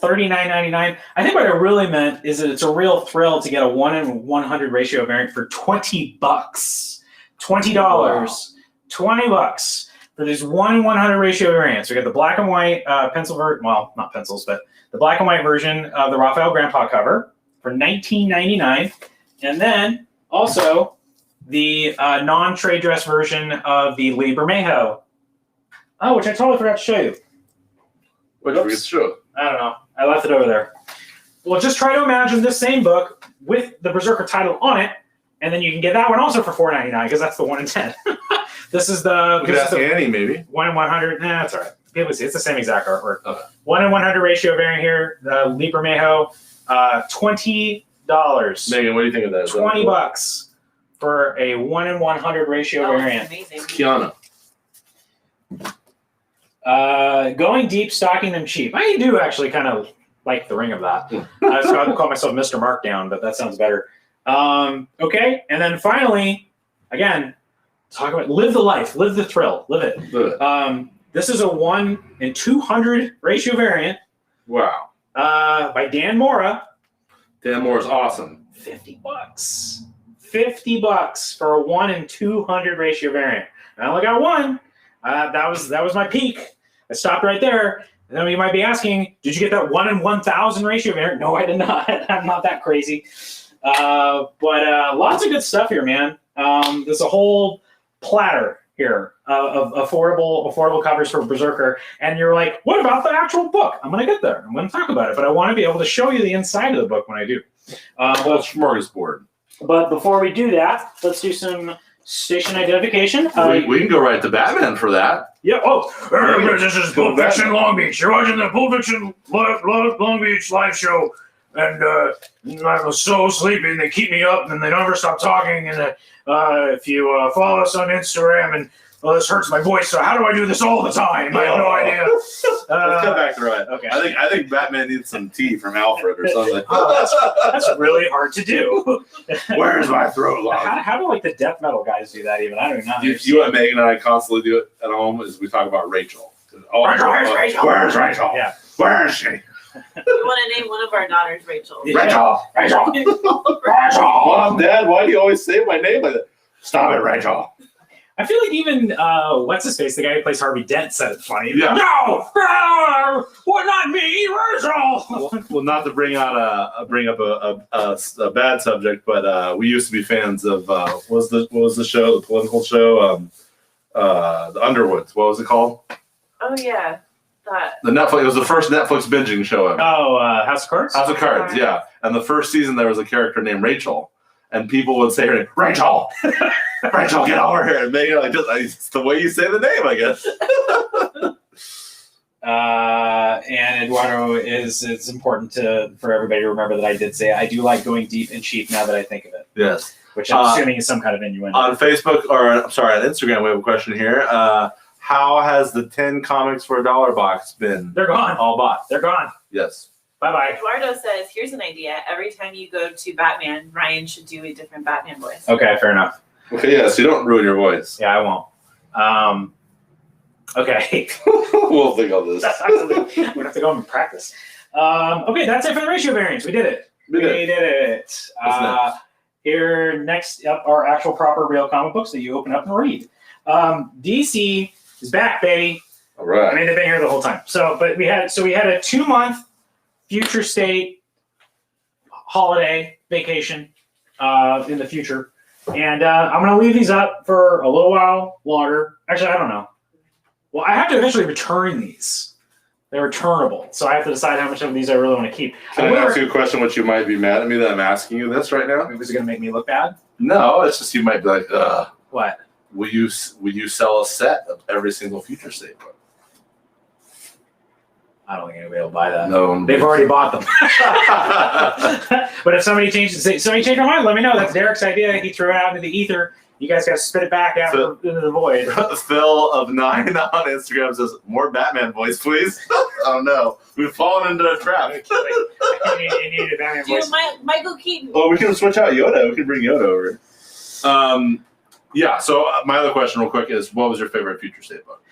$39.99? I think what I really meant is that it's a real thrill to get a 1 in 100 ratio variant for $20. $20. Wow. $20 for these 1 in 100 ratio variants. We got the black and white pencil version, well, not pencils, but the black and white version of the Raphael Grandpa cover. for $19.99, and then also the non-trade dress version of the Lee Bermejo. Oh, which I totally forgot to show you. What did we get to show? I don't know. I left it over there. Well, just try to imagine this same book with the Berserker title on it, and then you can get that one also for $4.99 because that's the 1 in 10. This is the. We could ask Annie maybe. 1 in 100. Nah, that's all right. It's the same exact artwork. Okay. 1 in 100 ratio variant here. The Lee Bermejo, $20. Megan, what do you think of that? $20 for a 1 in 100 ratio Oh, variant. amazing. Kiana. Going deep, stocking them cheap. I do actually kind of like the ring of that. I was going to call myself Mr. Markdown, but that sounds better. Okay, and then finally, again, talk about live the life, live the thrill, live it. This is a 1 in 200 ratio variant. Wow. By Dan Mora. Dan Moore's awesome. $50. $50 for a 1 in 200 ratio variant. And I only got one. That was my peak. I stopped right there. And then you might be asking, did you get that 1 in 1,000 ratio variant? No, I did not. I'm not that crazy. But lots of good stuff here, man. There's a whole platter here of affordable covers for Berserker. And you're like, what about the actual book? I'm going to get there. I'm going to talk about it. But I want to be able to show you the inside of the book when I do. Whole smorgasbord. But before we do that, let's do some station identification. We can go right to Batman for that. Yeah. Oh, this is Pulp Fiction Long Beach. You're watching the Pulp Fiction Long Beach live show, and I was so sleepy. They keep me up, and they never stop talking. And if you follow us on Instagram, and this hurts my voice. So how do I do this all the time? I have no idea. Let's come back to right. Okay. I think Batman needs some tea from Alfred or something. That's really hard to do. Where's my throat log? How do like the death metal guys do that? Even I don't know. You and Megan and I constantly do it at home. Is we talk about Rachel. Where's Rachel? Where's Rachel? Yeah. Where is she? We want to name one of our daughters Rachel. Rachel. Rachel. Rachel. Mom, Dad, why do you always say my name like that? Stop it, Rachel. I feel like even what's his face, the guy who plays Harvey Dent, said it funny. Yeah. No, well, not me, Rachel. Well, not to bring up a bad subject, but we used to be fans of what was the show, the political show, the Underwoods. What was it called? Oh yeah, that. The Netflix. It was the first Netflix binging show ever. Oh, House of Cards. House of Cards, yeah. And the first season there was a character named Rachel, and people would say her name, Rachel. Rachel, get over here. And Megan, like, it's the way you say the name, I guess. And Eduardo, it's important for everybody to remember that I did say I do like going deep and cheap now that I think of it. Yes. Which I'm assuming is some kind of innuendo. On Facebook, or I'm sorry, on Instagram, we have a question here. How has the 10 comics for $1 box been? They're gone. All bought. They're gone. Yes. Bye-bye. Eduardo says, here's an idea. Every time you go to Batman, Ryan should do a different Batman voice. Okay, fair enough. Okay, yeah, so you don't ruin your voice. Yeah, I won't. Okay. We'll think of this. We're going to have to go and practice. Okay, that's it for the ratio variants. We did it. We did it. Here, next up are actual proper real comic books that you open up and read. DC is back, baby. All right. I mean, they've been here the whole time. But we had a 2-month future state holiday vacation in the future. And I'm going to leave these up for a little while longer. Actually, I don't know. Well, I have to eventually return these. They're returnable. So I have to decide how much of these I really want to keep. Can I ask you a question which you might be mad at me that I'm asking you this right now? Is it going to make me look bad? No, it's just you might be like, What? Will you sell a set of every single future state book? I don't think anybody will buy that. No. They've already bought them. But if somebody changed their mind, let me know. That's Derek's idea. He threw it out into the ether. You guys got to spit it back out into the void. Phil of 9 on Instagram says, more Batman voice, please. Oh, no. We've fallen into a trap. You need a Batman voice. Michael Keaton. Well, we can switch out Yoda. We can bring Yoda over. Yeah, so my other question real quick is, what was your favorite future state book?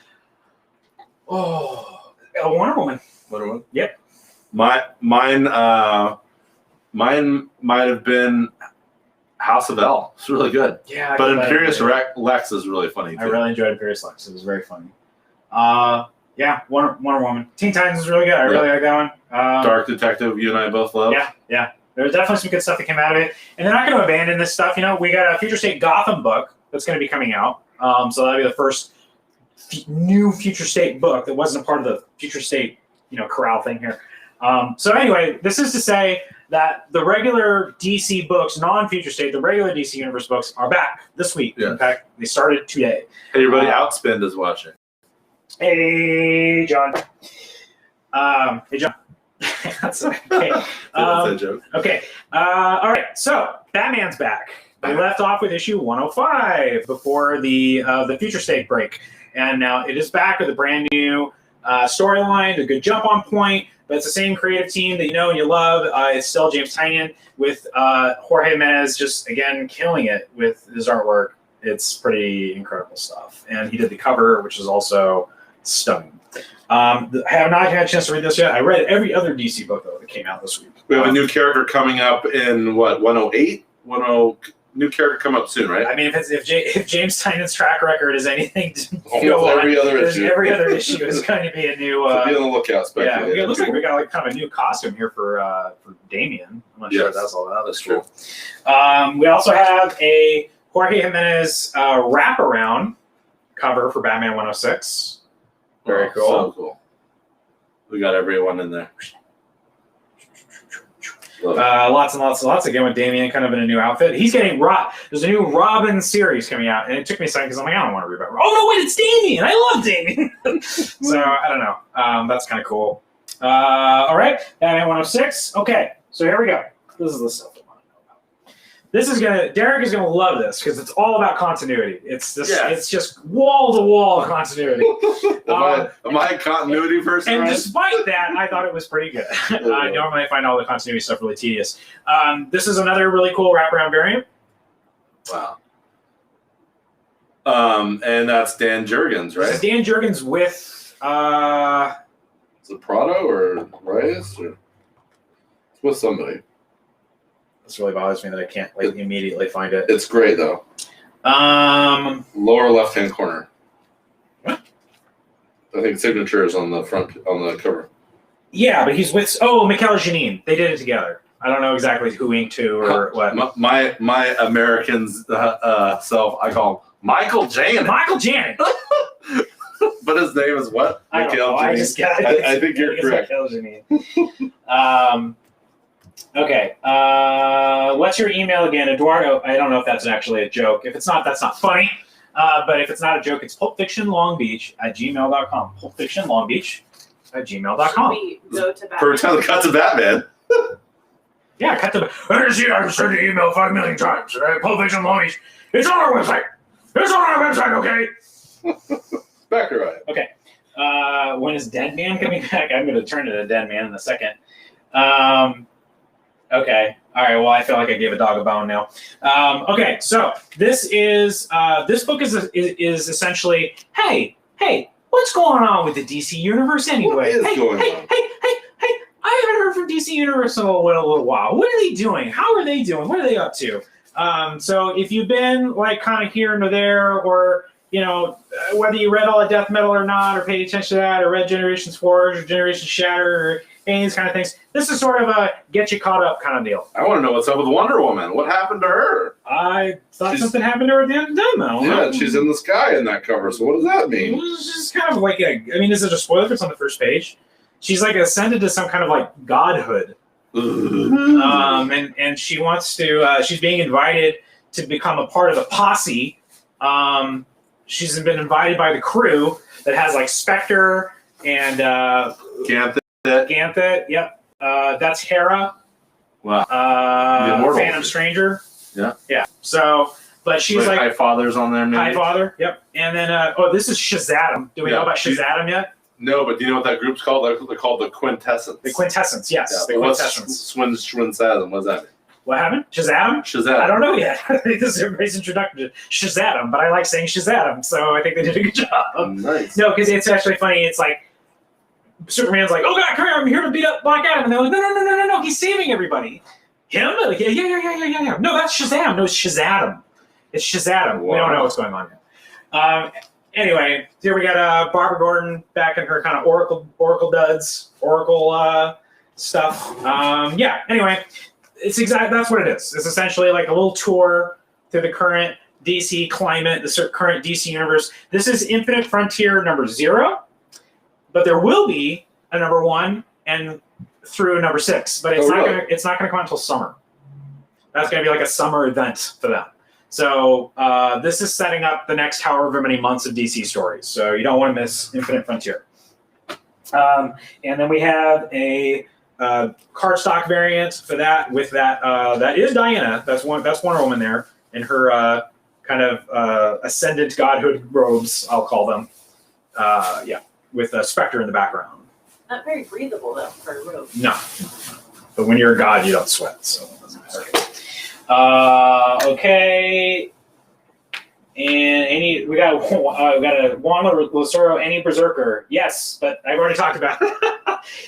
Oh, Wonder Woman. Wonder Woman? Yep. Mine might have been House of L. It's really good. Yeah. But Imperious Lex is really funny, too. I really enjoyed Imperious Lex. It was very funny. Yeah, Wonder Woman. Teen Titans is really good. I really like that one. Dark Detective, you and I both love. Yeah. There's definitely some good stuff that came out of it. And they're not going to abandon this stuff. You know, we got a Future State Gotham book that's going to be coming out. So that'll be the first new Future State book that wasn't a part of the Future State, corral thing here. So anyway, this is to say that the regular DC books, non-Future State, the regular DC Universe books are back this week. Yeah. In fact, they started today. Hey, everybody, Outspend is watching. Hey, John. Hey, John. That's okay. That's a joke. Okay. All right. So Batman's back. We left off with issue 105 before the Future State break, and now it is back with a brand new storyline, a good jump on point. But it's the same creative team that you know and you love. It's still James Tynion with Jorge Jimenez just again killing it with his artwork. It's pretty incredible stuff, and he did the cover, which is also stunning. I have not had a chance to read this yet. I read every other DC book though that came out this week. We have a new character coming up in what 108? New character come up soon, right? I mean, if James Tynion's track record is anything to Almost every other issue. Every other issue is going to be a new. So be on the lookout. Yeah, it looks like we got like kind of a new costume here for Damian. I'm not sure if that's all that. That's true. We also have a Jorge Jimenez wraparound cover for Batman 106. Very cool. So cool. We got everyone in there. Lots and lots and lots. Again, with Damian kind of in a new outfit. He's getting There's a new Robin series coming out, and it took me a second because I'm like, I don't want to read about Robin. Oh, no, wait, it's Damian. I love Damian. So, I don't know. That's kind of cool. All right, Batman 106. Okay, so here we go. This is the stuff I want to know about. Derek is gonna love this because it's all about continuity. It's just wall to wall continuity. Am I a continuity person? And right? despite that, I thought it was pretty good. Normally I find all the continuity stuff really tedious. This is another really cool wraparound variant. Wow. And that's Dan Jurgens, right? This is Dan Jurgens with Is it Prado or Reyes or it's with somebody? this really bothers me that I can't immediately find it. It's great though. Lower left hand corner. What? I think signature is on the front on the cover. Yeah, but he's with Mikel Janine. They did it together. I don't know exactly who inked who or what. My Americans self, I call him Michael Janin. Michael Janin. But his name is what? I don't know. I just got it. I think you're correct. Mikel Janine. Okay. What's your email again, Eduardo? I don't know if that's actually a joke. If it's not, that's not funny. But if it's not a joke, it's pulpfictionlongbeach@gmail.com. Pulpfictionlongbeach@gmail.com. We go to Batman. First time the cut to Batman. Yeah, cut to. I've sent the email 5 million times. Pulp Fiction Long Beach. It's on our website. It's on our website. Okay. Back right. Okay. When is Dead Man coming back? I'm going to turn to the Dead Man in a second. Okay. All right. Well, I feel like I gave a dog a bone now. Okay. So this book is essentially, hey, what's going on with the DC universe anyway? What is going on? Hey, I haven't heard from DC Universe in a little while. What are they doing? How are they doing? What are they up to? So if you've been like kind of here and there, or whether you read all the Death Metal or not, or paid attention to that, or read Generations Forge or Generation Shatter, or any of these kind of things, this is sort of a get you caught up kind of deal. I want to know what's up with Wonder Woman. What happened to her? I thought something happened to her at the end of Death Metal. Yeah, she's in the sky in that cover. So what does that mean? It's just kind of like is it a spoiler if it's on the first page? She's like ascended to some kind of like godhood. And she wants to, she's being invited to become a part of the posse. She's been invited by the crew that has like Spectre and Ganthet. Yep. That's Hera. Wow. Phantom Stranger. Yeah. Yeah. So, but she's like High Father's on there, maybe? High Father. Yep. And then, this is Shazam. Do we know about Shazam yet? No, but do you know what that group's called? They're called the Quintessence. The Quintessence, yes. Yeah, The what's Quintessence. Swinsadam? What's that mean? What happened? Shazam? Shazam. I don't know yet. I think this is everybody's introduction to Shazam, but I like saying Shazam, so I think they did a good job. Nice. No, because it's actually funny. It's like Superman's like, "Oh God, come here! I'm here to beat up Black Adam," and they're like, "No! He's saving everybody." Him? Like, yeah. No, that's Shazam. No, it's Shazam. It's Shazam. Wow. We don't know what's going on yet. Anyway, here we got Barbara Gordon back in her kind of Oracle duds, Oracle stuff. Anyway, That's what it is. It's essentially like a little tour through the current DC climate, the current DC universe. This is Infinite Frontier number 0, but there will be a number 1 and through number 6, but it's not gonna come out until summer. That's gonna be like a summer event for them. So this is setting up the next however many months of DC stories. So you don't want to miss Infinite Frontier. And then we have a cardstock variant for that. With that, that is Diana. That's Wonder Woman there in her kind of ascendant godhood robes, I'll call them. Yeah, with a Spectre in the background. Not very breathable though for a robe. No, but when you're a god, you don't sweat, so it doesn't matter. Okay. And we got a Juan Lucero, any Berserker. Yes, but I've already talked about it.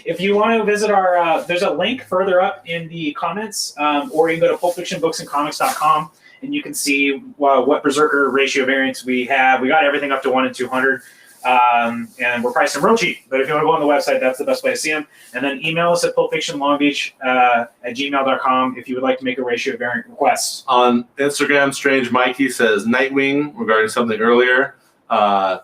If you want to visit our, there's a link further up in the comments, or you can go to pulpfictionbooksandcomics.com and you can see what Berserker ratio variants we have. We got everything up to 1 in 200. And we're priced them real cheap. But if you want to go on the website, that's the best way to see them. And then email us at pulpfictionlongbeach@gmail.com if you would like to make a ratio variant request. On Instagram, Strange Mikey says Nightwing regarding something earlier. I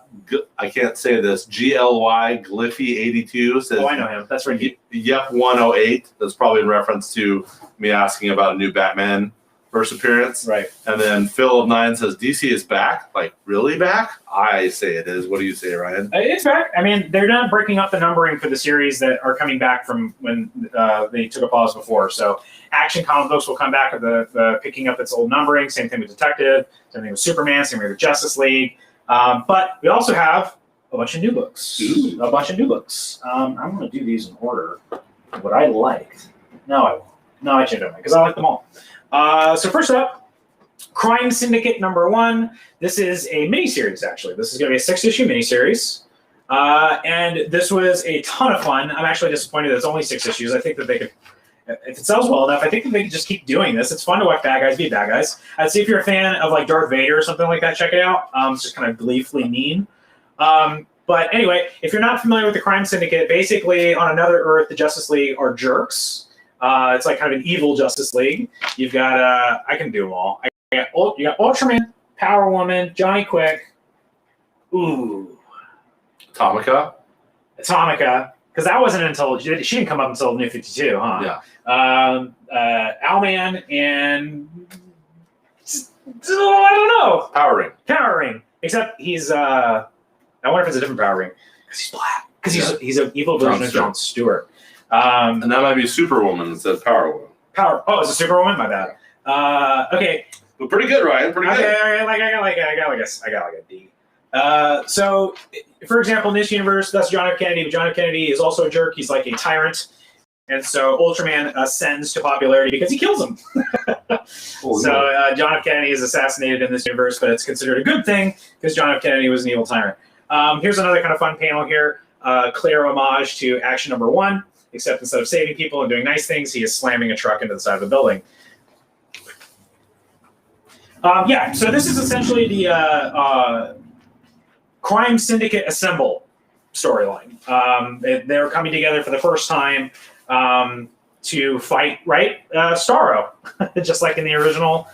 can't say this. GLY Gliffy82 says. Oh, I know him. That's right. Yep, 108. That's probably in reference to me asking about a new Batman first appearance. Right. And then Phil of 9 says DC is back. Like, really back? I say it is. What do you say, Ryan? It's back. I mean, they're not breaking up the numbering for the series that are coming back from when they took a pause before. So Action comic books will come back with the picking up its old numbering. Same thing with Detective. Same thing with Superman. Same thing with Justice League. But we also have a bunch of new books. Ooh. A bunch of new books. I'm going to do these in order. What I liked. No, I won't. No, I changed it because I like them all. So first up, Crime Syndicate number 1. This is a miniseries, actually. This is going to be a 6-issue miniseries. And this was a ton of fun. I'm actually disappointed that it's only 6 issues. I think that they could, if it sells well enough, I think that they could just keep doing this. It's fun to watch bad guys be bad guys. I'd say if you're a fan of like Darth Vader or something like that, check it out. It's just kind of gleefully mean. But anyway, if you're not familiar with the Crime Syndicate, basically on another Earth, the Justice League are jerks. It's like kind of an evil Justice League. You've got, I can do them all. You got Ultraman, Power Woman, Johnny Quick. Ooh. Atomica, because that wasn't until, she didn't come up until New 52, huh? Yeah. Owlman and, I don't know. Power Ring. Except he's, I wonder if it's a different Power Ring. Because he's black. Because he's an evil version of Jon Stewart. And that might be Superwoman instead of Power Woman. Oh, it's a Superwoman? My bad. Okay. But pretty good, Ryan. Pretty good. Okay, I got like a D. So, for example, in this universe, that's John F. Kennedy, but John F. Kennedy is also a jerk. He's like a tyrant. And so Ultraman ascends to popularity because he kills him. John F. Kennedy is assassinated in this universe, but it's considered a good thing because John F. Kennedy was an evil tyrant. Here's another kind of fun panel here. Clear homage to Action number 1, except instead of saving people and doing nice things, he is slamming a truck into the side of the building. So this is essentially the Crime Syndicate Assemble storyline. They're coming together for the first time to fight, Starro, just like in the original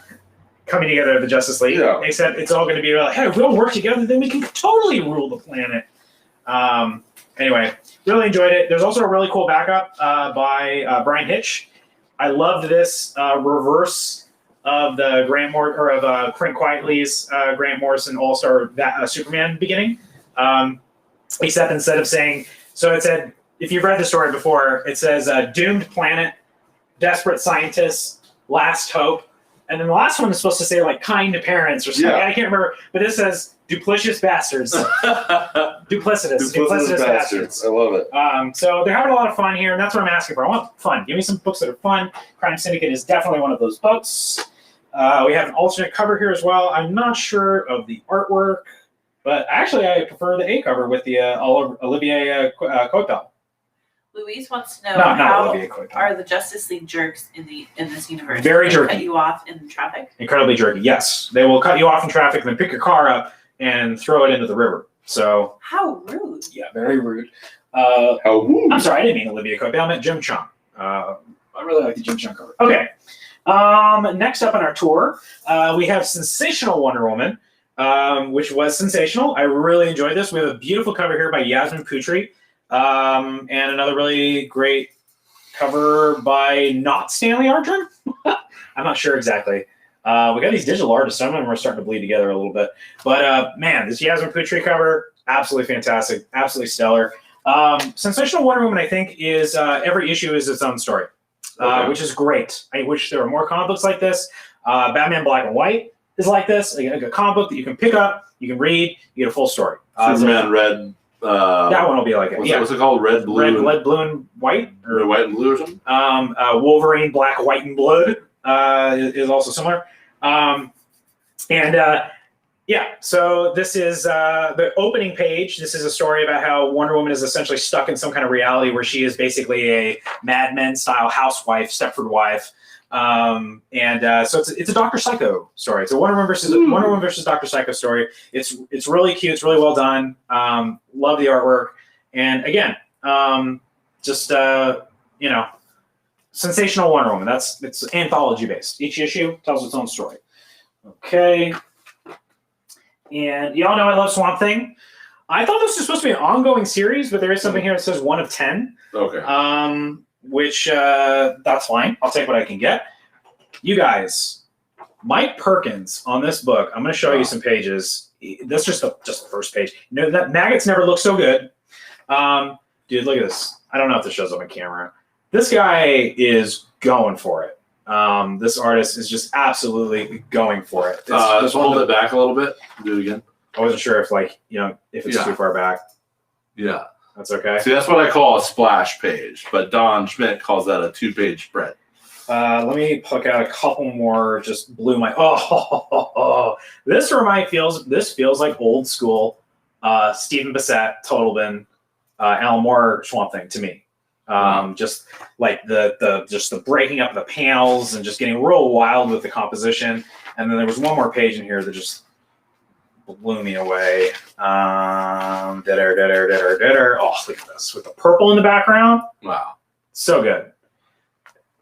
coming together of the Justice League. Yeah. Except it's all going to be like, hey, if we all work together, then we can totally rule the planet. Anyway, really enjoyed it. There's also a really cool backup by Brian Hitch. I loved this reverse of the Grant Clint Quietly's Grant Morrison All-Star Superman beginning. Except instead of saying, so it said, if you've read the story before, it says doomed planet, desperate scientists, last hope. And then the last one is supposed to say like kind parents or something. Yeah. I can't remember, but it says duplicitous bastards. Duplicitous bastards. I love it. So they're having a lot of fun here, and that's what I'm asking for. I want fun. Give me some books that are fun. Crime Syndicate is definitely one of those books. We have an alternate cover here as well. I'm not sure of the artwork, but actually I prefer the A cover with the Olivier Coipel. Louise wants to know how are the Justice League jerks in this universe? Very jerky. Cut you off in traffic? Incredibly jerky, yes. They will cut you off in traffic and then pick your car up and throw it into the river. So how rude. Yeah, very rude. How rude. I'm sorry, I didn't mean Olivia Coipel. I meant Jim Chung. I really like the Jim Chung cover. Okay. Next up on our tour, we have Sensational Wonder Woman, which was sensational. I really enjoyed this. We have a beautiful cover here by Yasmin Putri, and another really great cover by not Stanley Archer. I'm not sure exactly. We got these digital artists. Some of them are starting to bleed together a little bit. But man, this Yasmin Putri cover, absolutely fantastic, absolutely stellar. Sensational Wonder Woman, I think, is every issue is its own story, which is great. I wish there were more comic books like this. Batman Black and White is like this, like a comic book that you can pick up, you can read, you get a full story. Superman Red. That one will be like it. What's it called? Red, blue, Red, blue, and white, or red, white, and blue, or something. Wolverine Black, White, and Blood is also similar. Yeah, so this is the opening page. This is a story about how Wonder Woman is essentially stuck in some kind of reality where she is basically a Mad Men-style housewife, Stepford wife. So it's a Dr. Psycho story. It's a Wonder Woman versus Dr. Psycho story. It's really cute. It's really well done. Love the artwork. And again, sensational Wonder Woman. It's anthology based. Each issue tells its own story. Okay. And y'all know I love Swamp Thing. I thought this was supposed to be an ongoing series, but there is something here that says 1 of 10. Okay. Which that's fine. I'll take what I can get. You guys, Mike Perkins on this book. I'm going to show you some pages. This is just the first page. You know that maggots never look so good. Dude, look at this. I don't know if this shows up on camera. This guy is going for it. This artist is just absolutely going for it. Just hold it back a little bit. Do it again. I wasn't sure if if it's too far back. Yeah. That's okay. See, that's what I call a splash page, but Don Schmidt calls that a 2-page spread. Let me pluck out a couple more. Just blew my. This feels like old school. Stephen Bissett, Totalbin, Alan Moore, Swamp Thing to me. Just like the breaking up of the panels and just getting real wild with the composition. And then there was one more page in here that just blew me away. Oh, look at this with the purple in the background. Wow, so good.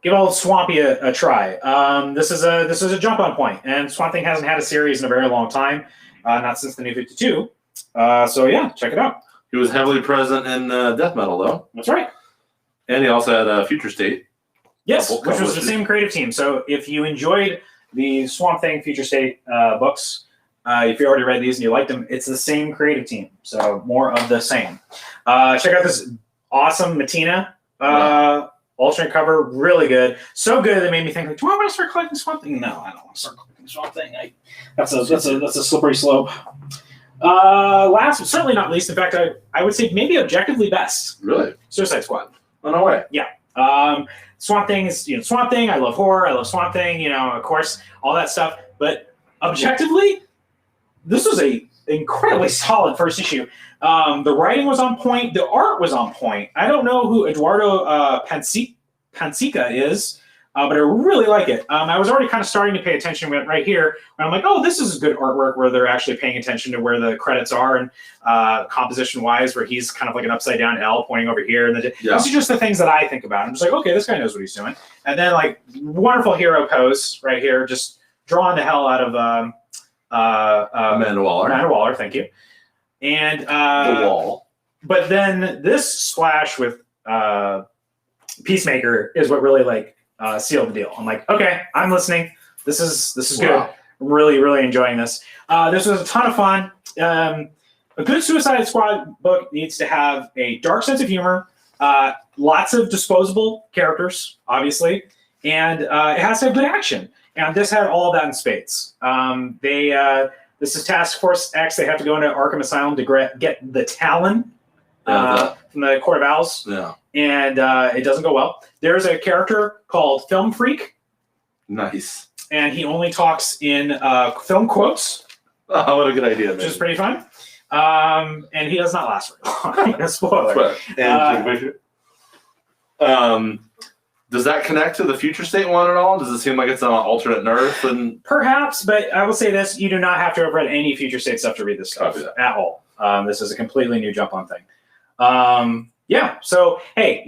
Give old Swampy a try. This is a jump on point, and Swamp Thing hasn't had a series in a very long time, not since the New 52. So yeah, check it out. He was heavily present in death metal, though. That's right. And he also had Future State. Yes, which was the same creative team. So if you enjoyed the Swamp Thing Future State books, if you already read these and you liked them, it's the same creative team. So more of the same. Check out this awesome Matina alternate cover. Really good. So good that it made me think, like, do I want to start collecting Swamp Thing? No, I don't want to start collecting Swamp Thing. That's a slippery slope. Last but certainly not least, in fact, I would say maybe objectively best. Really? Suicide Squad. Oh, no way. Yeah. Swamp Thing is, Swamp Thing. I love horror. I love Swamp Thing, of course, all that stuff. But objectively, this was a incredibly solid first issue. The writing was on point. The art was on point. I don't know who Eduardo Pansica is, but I really like it. I was already kind of starting to pay attention right here. And I'm like, oh, this is good artwork where they're actually paying attention to where the credits are and composition-wise, where he's kind of like an upside-down L pointing over here. And these are just the things that I think about. I'm just like, okay, this guy knows what he's doing. And then, like, wonderful hero pose right here, just drawing the hell out of Amanda Waller. Amanda Waller, thank you. And the wall. But then this splash with Peacemaker is what really sealed the deal. I'm like, okay, I'm listening. This is good. I'm really, really enjoying this. This was a ton of fun. A good Suicide Squad book needs to have a dark sense of humor, lots of disposable characters, obviously, and it has to have good action. And this had all of that in spades. This is Task Force X. They have to go into Arkham Asylum to get the Talon from the Court of Owls. Yeah. And it doesn't go well. There's a character called Film Freak. Nice. And he only talks in film quotes. Oh, what a good idea, man. Which is pretty fun. And he does not last very long. Spoiler. Does that connect to the Future State one at all? Does it seem like it's on an alternate Earth? And perhaps, but I will say this: you do not have to have read any Future State stuff to read this stuff at all. This is a completely new jump on thing. Yeah. So hey,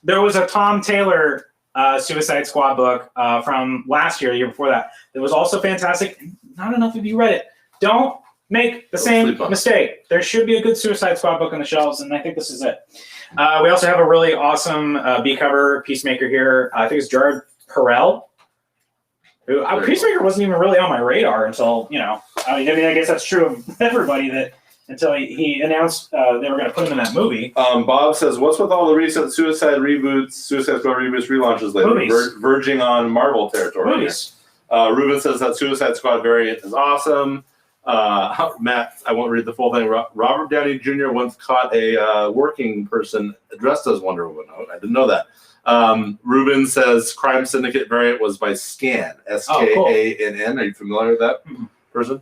there was a Tom Taylor Suicide Squad book from last year, the year before that. It was also fantastic. Not enough of you read it. Don't make the same mistake. There should be a good Suicide Squad book on the shelves, and I think this is it. We also have a really awesome B cover Peacemaker here. I think it's Jared Perel. Who, Peacemaker wasn't even really on my radar until, I guess that's true of everybody until he announced they were going to put him in that movie. Bob says, what's with all the recent Suicide Squad reboots, relaunches lately? Verging on Marvel territory. Movies. Ruben says that Suicide Squad variant is awesome. Matt, I won't read the full thing. Robert Downey Jr. once caught a working person dressed as Wonder Woman. Oh, I didn't know that. Ruben says Crime Syndicate variant was by Scan, Skann. Are you familiar with that person?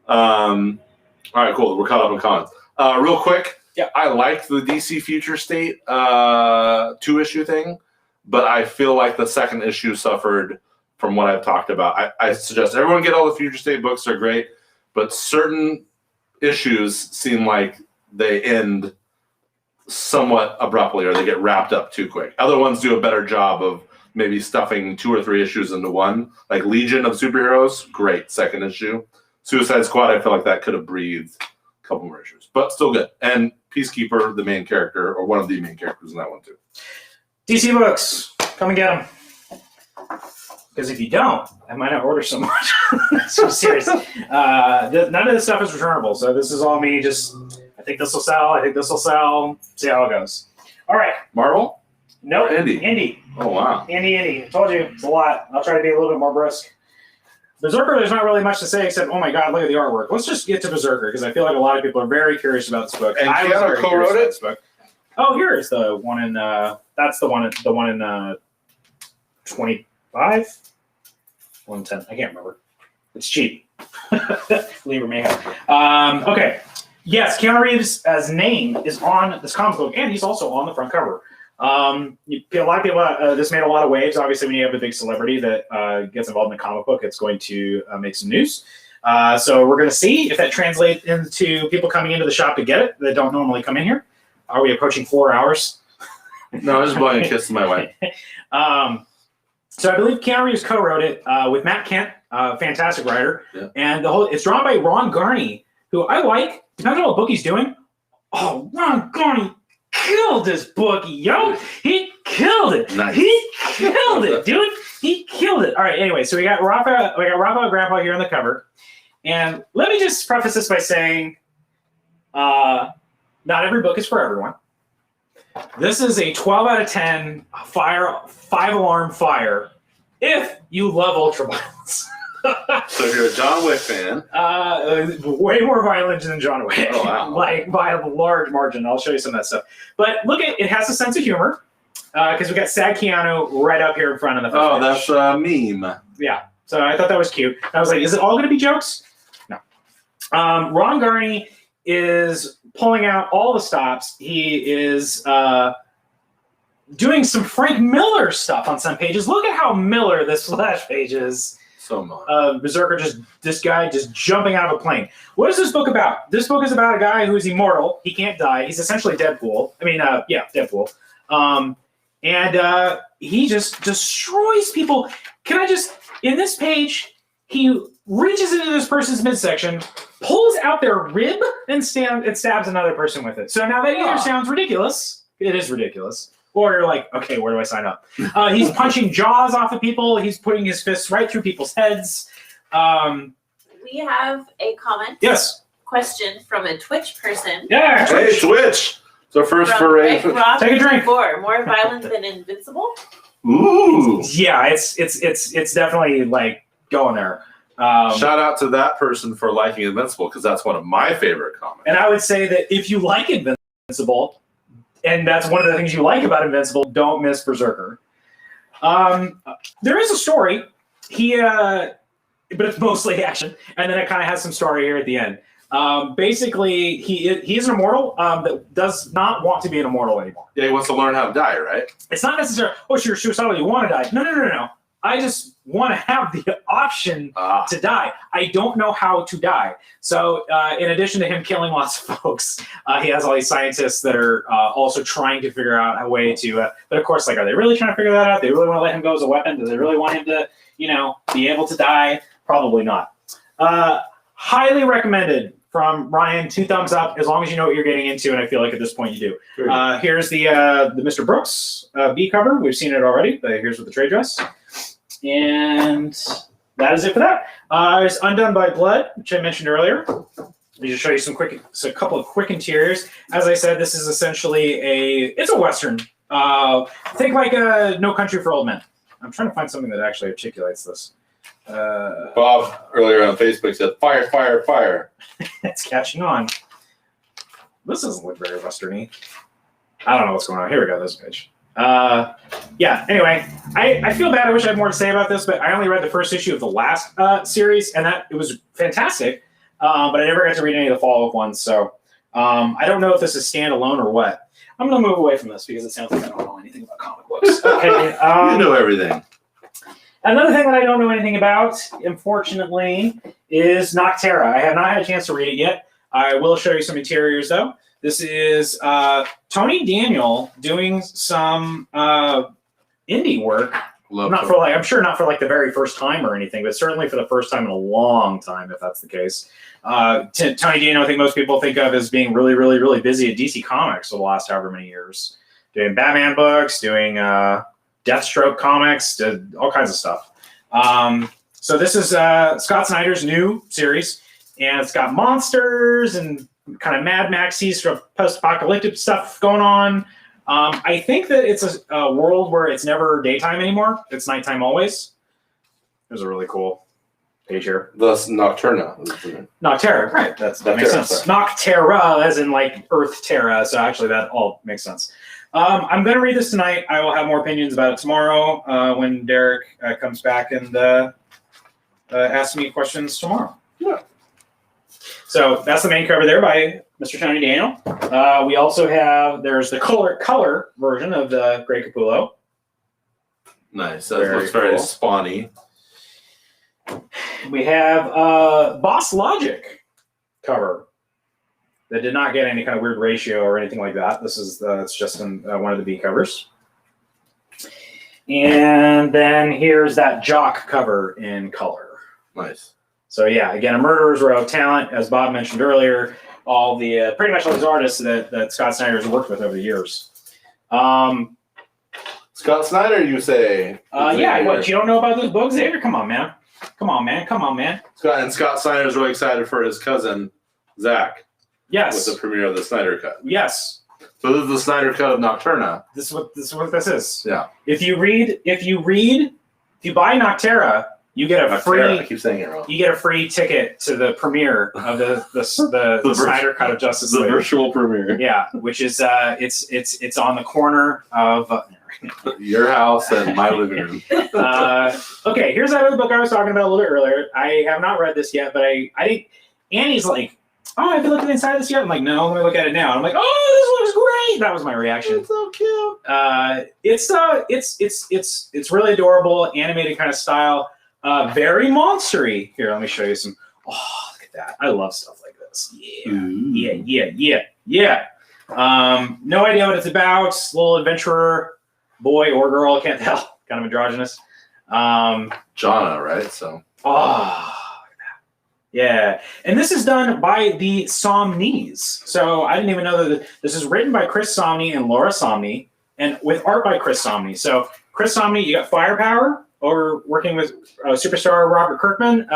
All right, cool. We're caught up in comments. Real quick, I liked the DC Future State 2-issue thing, but I feel like the second issue suffered from what I've talked about. I suggest everyone get all the Future State books. They're great, but certain issues seem like they end somewhat abruptly or they get wrapped up too quick. Other ones do a better job of maybe stuffing 2 or 3 issues into one. Like Legion of Superheroes, great second issue. Suicide Squad, I feel like that could have breathed a couple more issues, but still good. And Peacekeeper, the main character, or one of the main characters in that one too. DC books, come and get them. Because if you don't, I might not order so much. So serious. None of this stuff is returnable, so this is all me just, I think this will sell, see how it goes. All right. Marvel? Nope. Indie. Oh, wow. Indie. I told you, it's a lot. I'll try to be a little bit more brisk. Berserker, there's not really much to say except, oh my god, look at the artwork. Let's just get to Berserker, because I feel like a lot of people are very curious about this book. And Keanu co-wrote it? Oh, here is the one in, that's the one in 25? 110, I can't remember. It's cheap. Lieber Mayhem. Okay. Yes, Keanu Reeves' as name is on this comic book, and he's also on the front cover. A lot of people, this made a lot of waves. Obviously, when you have a big celebrity that gets involved in a comic book, it's going to make some news. So we're going to see if that translates into people coming into the shop to get it that don't normally come in here. Are we approaching 4 hours? No, I was just blowing a kiss to my wife. So I believe Keanu Reeves co-wrote it with Matt Kent, fantastic writer, and it's drawn by Ron Garney, who I like. Depends on what book he's doing. Oh, Ron Garney killed this book, yo! He killed it. Nice. He killed it, dude. He killed it. All right. Anyway, so we got Rafa Grandpa here on the cover, and let me just preface this by saying, not every book is for everyone. This is a 12 out of 10 5-alarm fire if you love ultraviolence. So if you're a John Wick fan. Way more violent than John Wick. Oh, wow. Like by a large margin. I'll show you some of that stuff. But look at it has a sense of humor because we got Sad Keanu right up here in front of the first page. That's a meme. Yeah. So I thought that was cute. I was like, is it all going to be jokes? No. Ron Garney is pulling out all the stops. He is doing some Frank Miller stuff on some pages. Look at how Miller this splash page is. So much. Berserker, this guy just jumping out of a plane. What is this book about? This book is about a guy who's immortal. He can't die. He's essentially Deadpool. Deadpool. And he just destroys people. In this page, he reaches into this person's midsection, pulls out their rib, and stabs another person with it. So now that either sounds ridiculous. It is ridiculous. Or you're like, okay, where do I sign up? He's punching jaws off of people. He's putting his fists right through people's heads. We have a comment. Yes. Question from a Twitch person. Yeah. Hey, Twitch. It's our first foray. Take a drink. More violent than Invincible? Ooh. Yeah, it's definitely like going there. Shout out to that person for liking Invincible because that's one of my favorite comics. And I would say that if you like Invincible, and that's one of the things you like about Invincible, don't miss Berserker. There is a story. But it's mostly action, and then it kind of has some story here at the end. Basically, he is an immortal that does not want to be an immortal anymore. Yeah, he wants to learn how to die, right? It's not necessarily, you're suicidal, you want to die. No. I just want to have the option to die. I don't know how to die. So in addition to him killing lots of folks, he has all these scientists that are also trying to figure out a way to, but of course, like, are they really trying to figure that out? They really want to let him go as a weapon? Do they really want him to, be able to die? Probably not. Highly recommended from Ryan, 2 thumbs up, as long as you know what you're getting into, and I feel like at this point you do. Here's the Mr. Brooks B cover. We've seen it already, but here's with the trade dress. And that is it for that. It's Undone by Blood, which I mentioned earlier. Let me just show you a couple of quick interiors. As I said, this is essentially it's a Western. Think like No Country for Old Men. I'm trying to find something that actually articulates this. Bob earlier on Facebook said, "Fire, fire, fire." It's catching on. This doesn't look very Westerny. I don't know what's going on. Here we go. This page. Yeah. Anyway, I feel bad. I wish I had more to say about this, but I only read the first issue of the last series, and it was fantastic. But I never got to read any of the follow-up ones, so I don't know if this is standalone or what. I'm gonna move away from this because it sounds like I don't know anything about comic books. Okay. You know everything. Another thing that I don't know anything about, unfortunately, is Noctera. I have not had a chance to read it yet. I will show you some interiors, though. This is Tony Daniel doing some indie work. I'm sure not for like the very first time or anything, but certainly for the first time in a long time, if that's the case. Tony Daniel, I think most people think of as being really, really, really busy at DC Comics for the last however many years, doing Batman books, doing Deathstroke comics, did all kinds of stuff. So this is Scott Snyder's new series, and it's got monsters and kind of Mad Maxy sort of post-apocalyptic stuff going on. I think that it's a world where it's never daytime anymore. It's nighttime always. There's a really cool page here. Thus Nocturna. Noctera, right. That makes sense. Noctera, as in like Earth Terra. So actually that all makes sense. I'm going to read this tonight. I will have more opinions about it tomorrow when Derek comes back and asks me questions tomorrow. Yeah. So that's the main cover there by Mr. Tony Daniel. We also have, there's the color version of the Grey Capullo. Nice. That looks very cool. spawny. We have Boss Logic cover that did not get any kind of weird ratio or anything like that. This is it's just in one of the B covers. And then here's that Jock cover in color. Nice. So yeah, again, a murderer's row of talent, as Bob mentioned earlier. All the pretty much all these artists that Scott Snyder has worked with over the years. Scott Snyder, you say? Yeah. What, you don't know about those books, Xavier? Come on, man. Come on, man. Scott Snyder's really excited for his cousin Zach. Yes. With the premiere of the Snyder Cut. Yes. So this is the Snyder Cut of Nocturna. This is what this is. Yeah. If you buy Noctera, you get a free. I keep saying it wrong. You get a free ticket to the premiere of the Snyder Cut of Justice League. The virtual premiere. Yeah, which is it's on the corner of your house and my living room. Okay, here's that other book I was talking about a little bit earlier. I have not read this yet, but I think Annie's like, "Oh, have you looked at the inside of this yet?" I'm like, "No, let me look at it now." And I'm like, "Oh, this looks great!" That was my reaction. It's so cute. It's really adorable, animated kind of style. Very monstery. Here, let me show you some. Oh, look at that! I love stuff like this. Yeah. No idea what it's about. Little adventurer, boy or girl, I can't tell. Kind of androgynous. Jonna, right? So. Oh. Yeah, and this is done by the Somnies. So I didn't even know that this is written by Chris Somney and Laura Somney, and with art by Chris Somney. So Chris Somney, you got Firepower, or working with superstar Robert Kirkman,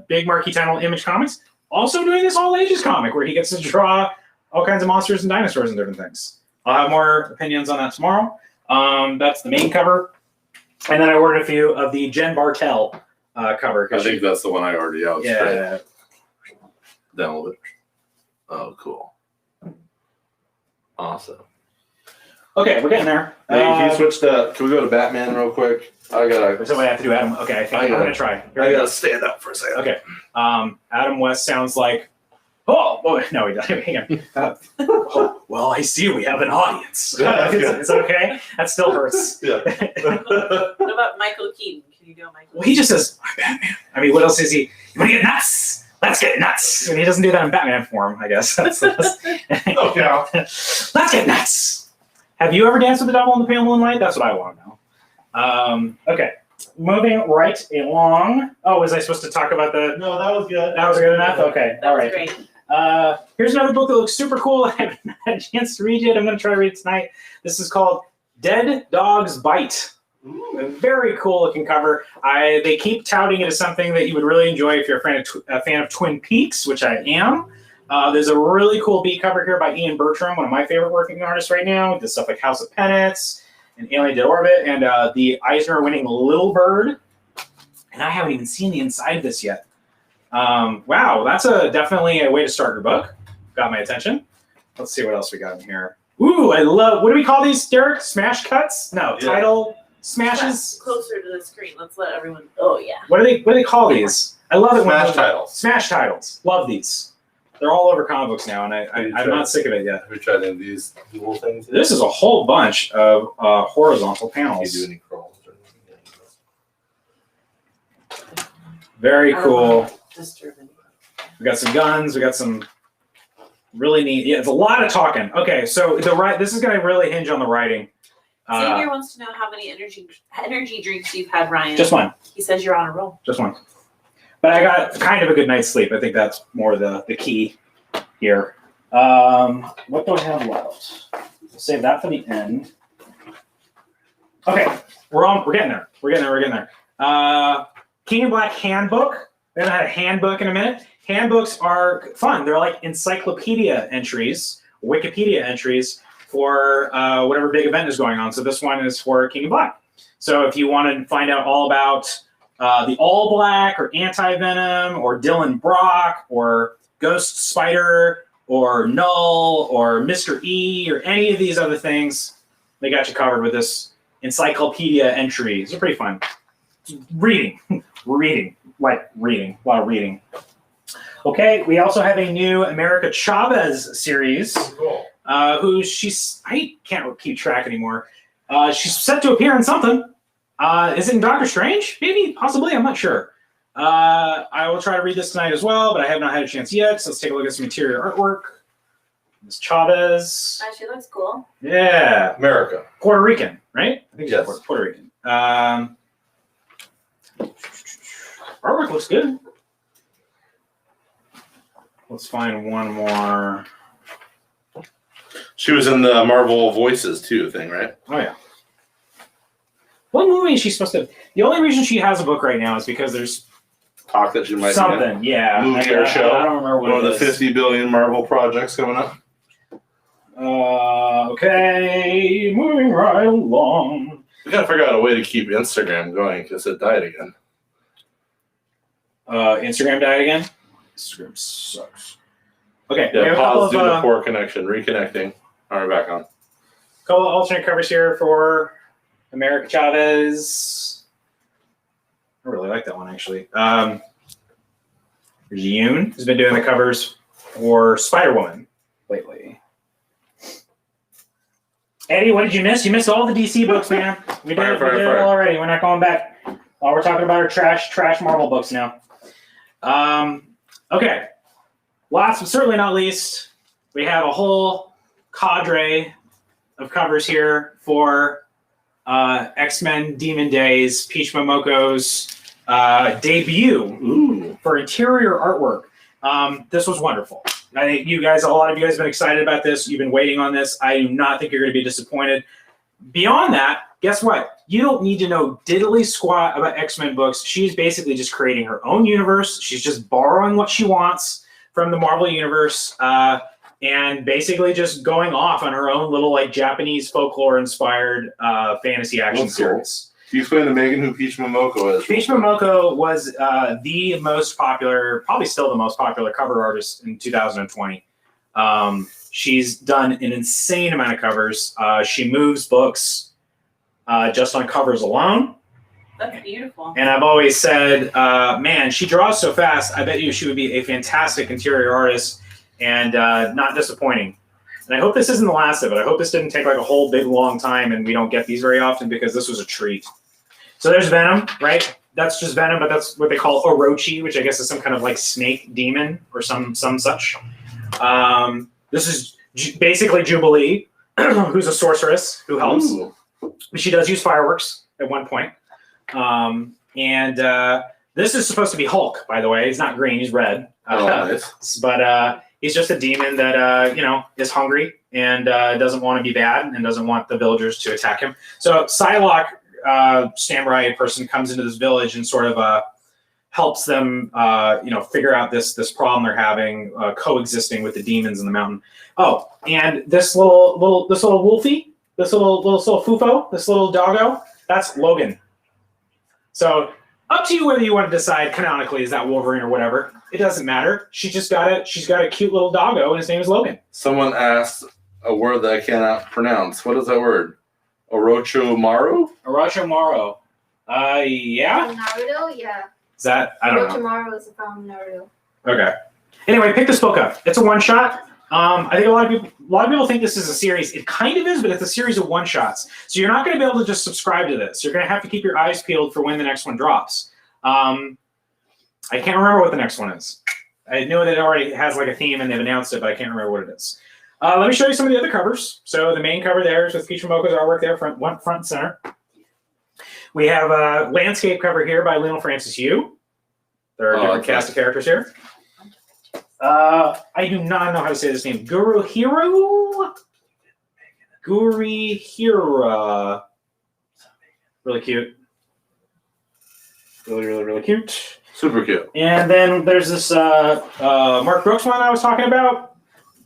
big marquee title Image Comics. Also doing this all ages comic where he gets to draw all kinds of monsters and dinosaurs and different things. I'll have more opinions on that tomorrow. That's the main cover, and then I ordered a few of the Jen Bartel. Cover. I think that's the one I already out. Yeah. Down a little bit. Oh, cool. Awesome. Okay, we're getting there. Hey, can you switch to? Can we go to Batman real quick? I gotta. So I have to do Adam. Okay, I think I'm gonna try. I gotta stand up for a second. Okay. Adam West sounds like. Oh, no, he doesn't. Hang on. Well, I see we have an audience. It's okay. That still hurts. Yeah. What about Michael Keaton? can you do, Michael? Well, he just says, I'm Batman. I mean, what else is he? You want to get nuts? Let's get nuts. And he doesn't do that in Batman form, I guess. Okay. Let's get nuts. Have you ever danced with the devil in the pale moonlight? That's what I want to know. Okay. Moving right along. Oh, was I supposed to talk about the... No, that was good. That was good enough? Okay. That All was right. great. Here's another book that looks super cool. I haven't had a chance to read yet. I'm going to try to read it tonight. This is called Dead Dogs Bite. A very cool looking cover. They keep touting it as something that you would really enjoy if you're a fan of Twin Peaks, which I am. There's a really cool beat cover here by Ian Bertram, one of my favorite working artists right now. Does stuff like House of Penance and Alien Dead Orbit and the Eisner-winning Little Bird. And I haven't even seen the inside of this yet. Wow, that's definitely a way to start your book. Got my attention. Let's see what else we got in here. Ooh, I love, what do we call these, Derek? Smash cuts? No, Yeah. title smashes? Closer to the screen. Let's let everyone. Oh yeah. What do they call these? I love it Smash when titles. Smash titles. Love these. They're all over comic books now, and I'm not sick of it yet. Have you tried any of these dual things? This is a whole bunch of horizontal Do you panels. do any crawls or anything? Very cool. Disturbing. We got some guns. We got some really neat. Yeah, it's a lot of talking. Okay, so this is going to really hinge on the writing. Xavier wants to know how many energy drinks you've had, Ryan. Just one. He says you're on a roll. Just one. But I got kind of a good night's sleep. I think that's more the key here. What do I have left? We'll save that for the end. Okay, we're getting there. We're getting there. King in Black Handbook. We haven't had a handbook in a minute. Handbooks are fun. They're like encyclopedia entries, Wikipedia entries for whatever big event is going on. So this one is for King in Black. So if you want to find out all about the All Black or Anti-Venom or Dylan Brock or Ghost Spider or Null or Mr. E or any of these other things, they got you covered with this encyclopedia entry. It's pretty fun. Reading. A lot of reading. Okay, we also have a new America Chavez series. Cool. I can't keep track anymore. She's set to appear in something. Is it in Doctor Strange? Maybe, possibly, I'm not sure. I will try to read this tonight as well, but I have not had a chance yet, so let's take a look at some interior artwork. This Chavez. She looks cool. Yeah. America. Puerto Rican, right? I think Yes. she's Puerto Rican. Artwork looks good. Let's find one more. She was in the Marvel Voices too thing, right? Oh, yeah. What movie is she supposed to... The only reason she has a book right now is because there's Talk that she might be in. something, yeah. Movie or show. I don't remember what One of it the is. 50 billion Marvel projects coming up. Okay, moving right along. We gotta figure out a way to keep Instagram going because it died again. Instagram died again? Instagram sucks. Okay, we have Yeah, a couple pause due to of, poor connection. Reconnecting. All right, back on. couple of alternate covers here for America Chavez. I really like that one, actually. There's Yoon, who's been doing the covers for Spider-Woman lately. Eddie, what did you miss? You missed all the DC books, man. We did it all already. We're not going back. We're talking about our trash Marvel books now. Okay. Last but certainly not least, we have a whole cadre of covers here for X-Men Demon Days, Peach Momoko's debut for interior artwork. This was wonderful. I think a lot of you guys have been excited about this. You've been waiting on this. I do not think you're going to be disappointed. Beyond that, guess what? You don't need to know diddly squat about X-Men books. She's basically just creating her own universe. She's just borrowing what she wants from the Marvel universe and basically just going off on her own little like Japanese folklore-inspired fantasy action series. Can you explain to Megan who Peach Momoko is? Peach Momoko was the most popular, probably still the most popular cover artist in 2020. She's done an insane amount of covers. She moves books just on covers alone. That's beautiful. And I've always said, man, she draws so fast. I bet you she would be a fantastic interior artist and not disappointing. And I hope this isn't the last of it. I hope this didn't take like a whole big long time and we don't get these very often because this was a treat. So there's Venom, right? That's just Venom, but that's what they call Orochi, which I guess is some kind of like snake demon or some such. This is basically Jubilee, who's a sorceress who helps. Ooh. She does use fireworks at one point. This is supposed to be Hulk, by the way. He's not green, he's red. Nice. But he's just a demon that, is hungry and doesn't want to be bad and doesn't want the villagers to attack him. So Psylocke, samurai person, comes into this village and sort of helps them, figure out this problem they're having, coexisting with the demons in the mountain. Oh, and this little wolfie, this little fufo, this little doggo, that's Logan. So up to you whether you want to decide canonically is that Wolverine or whatever. It doesn't matter. She's got a cute little doggo and his name is Logan. Someone asked a word that I cannot pronounce. What is that word? Orochimaru? Orochimaru. Yeah. From Naruto, yeah. Is that, I don't know. Orochimaru is from Naruto. Okay. Anyway, pick this book up. It's a one shot. I think a lot of people think this is a series. It kind of is, but it's a series of one shots. So you're not going to be able to just subscribe to this. You're going to have to keep your eyes peeled for when the next one drops. I can't remember what the next one is. I know that it already has like a theme and they've announced it, but I can't remember what it is. Let me show you some of the other covers. So the main cover there is with Kichimoko's artwork there, front and center. We have a landscape cover here by Lionel Francis Yu. There are a different cast of characters here. I do not know how to say this name. Gurihira. Really cute. Really cute. Super cute. And then there's this Mark Brooks one I was talking about.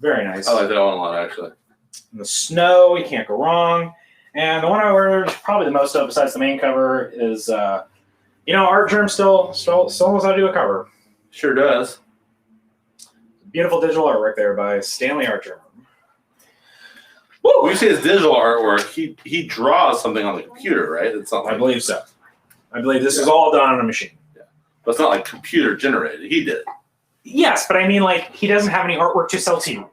Very nice. I like that one a lot, actually. In the snow, you can't go wrong. And the one I ordered probably the most of besides the main cover is, Art Germ still knows how to do a cover. Sure does. Beautiful digital artwork there by Stanley Archer. When you say it's digital artwork, he draws something on the computer, right? It's not like, I believe so. I believe this is all done on a machine. Yeah. But it's not like computer generated. He did it. Yes, but I mean, like, he doesn't have any artwork to sell to you.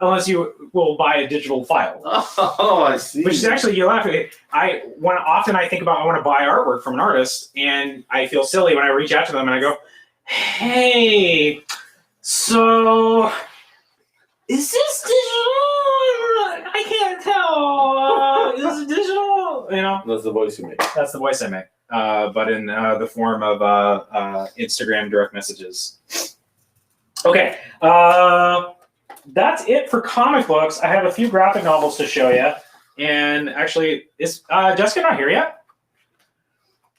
Unless you will buy a digital file. Oh, I see. Which is actually, you laugh at it. Often I think about I want to buy artwork from an artist, and I feel silly when I reach out to them and I go, hey, so is this digital? I can't tell. Is it digital? That's the voice you make. That's the voice I make, but in the form of Instagram direct messages. Okay, that's it for comic books. I have a few graphic novels to show you, and actually, is Jessica not here yet?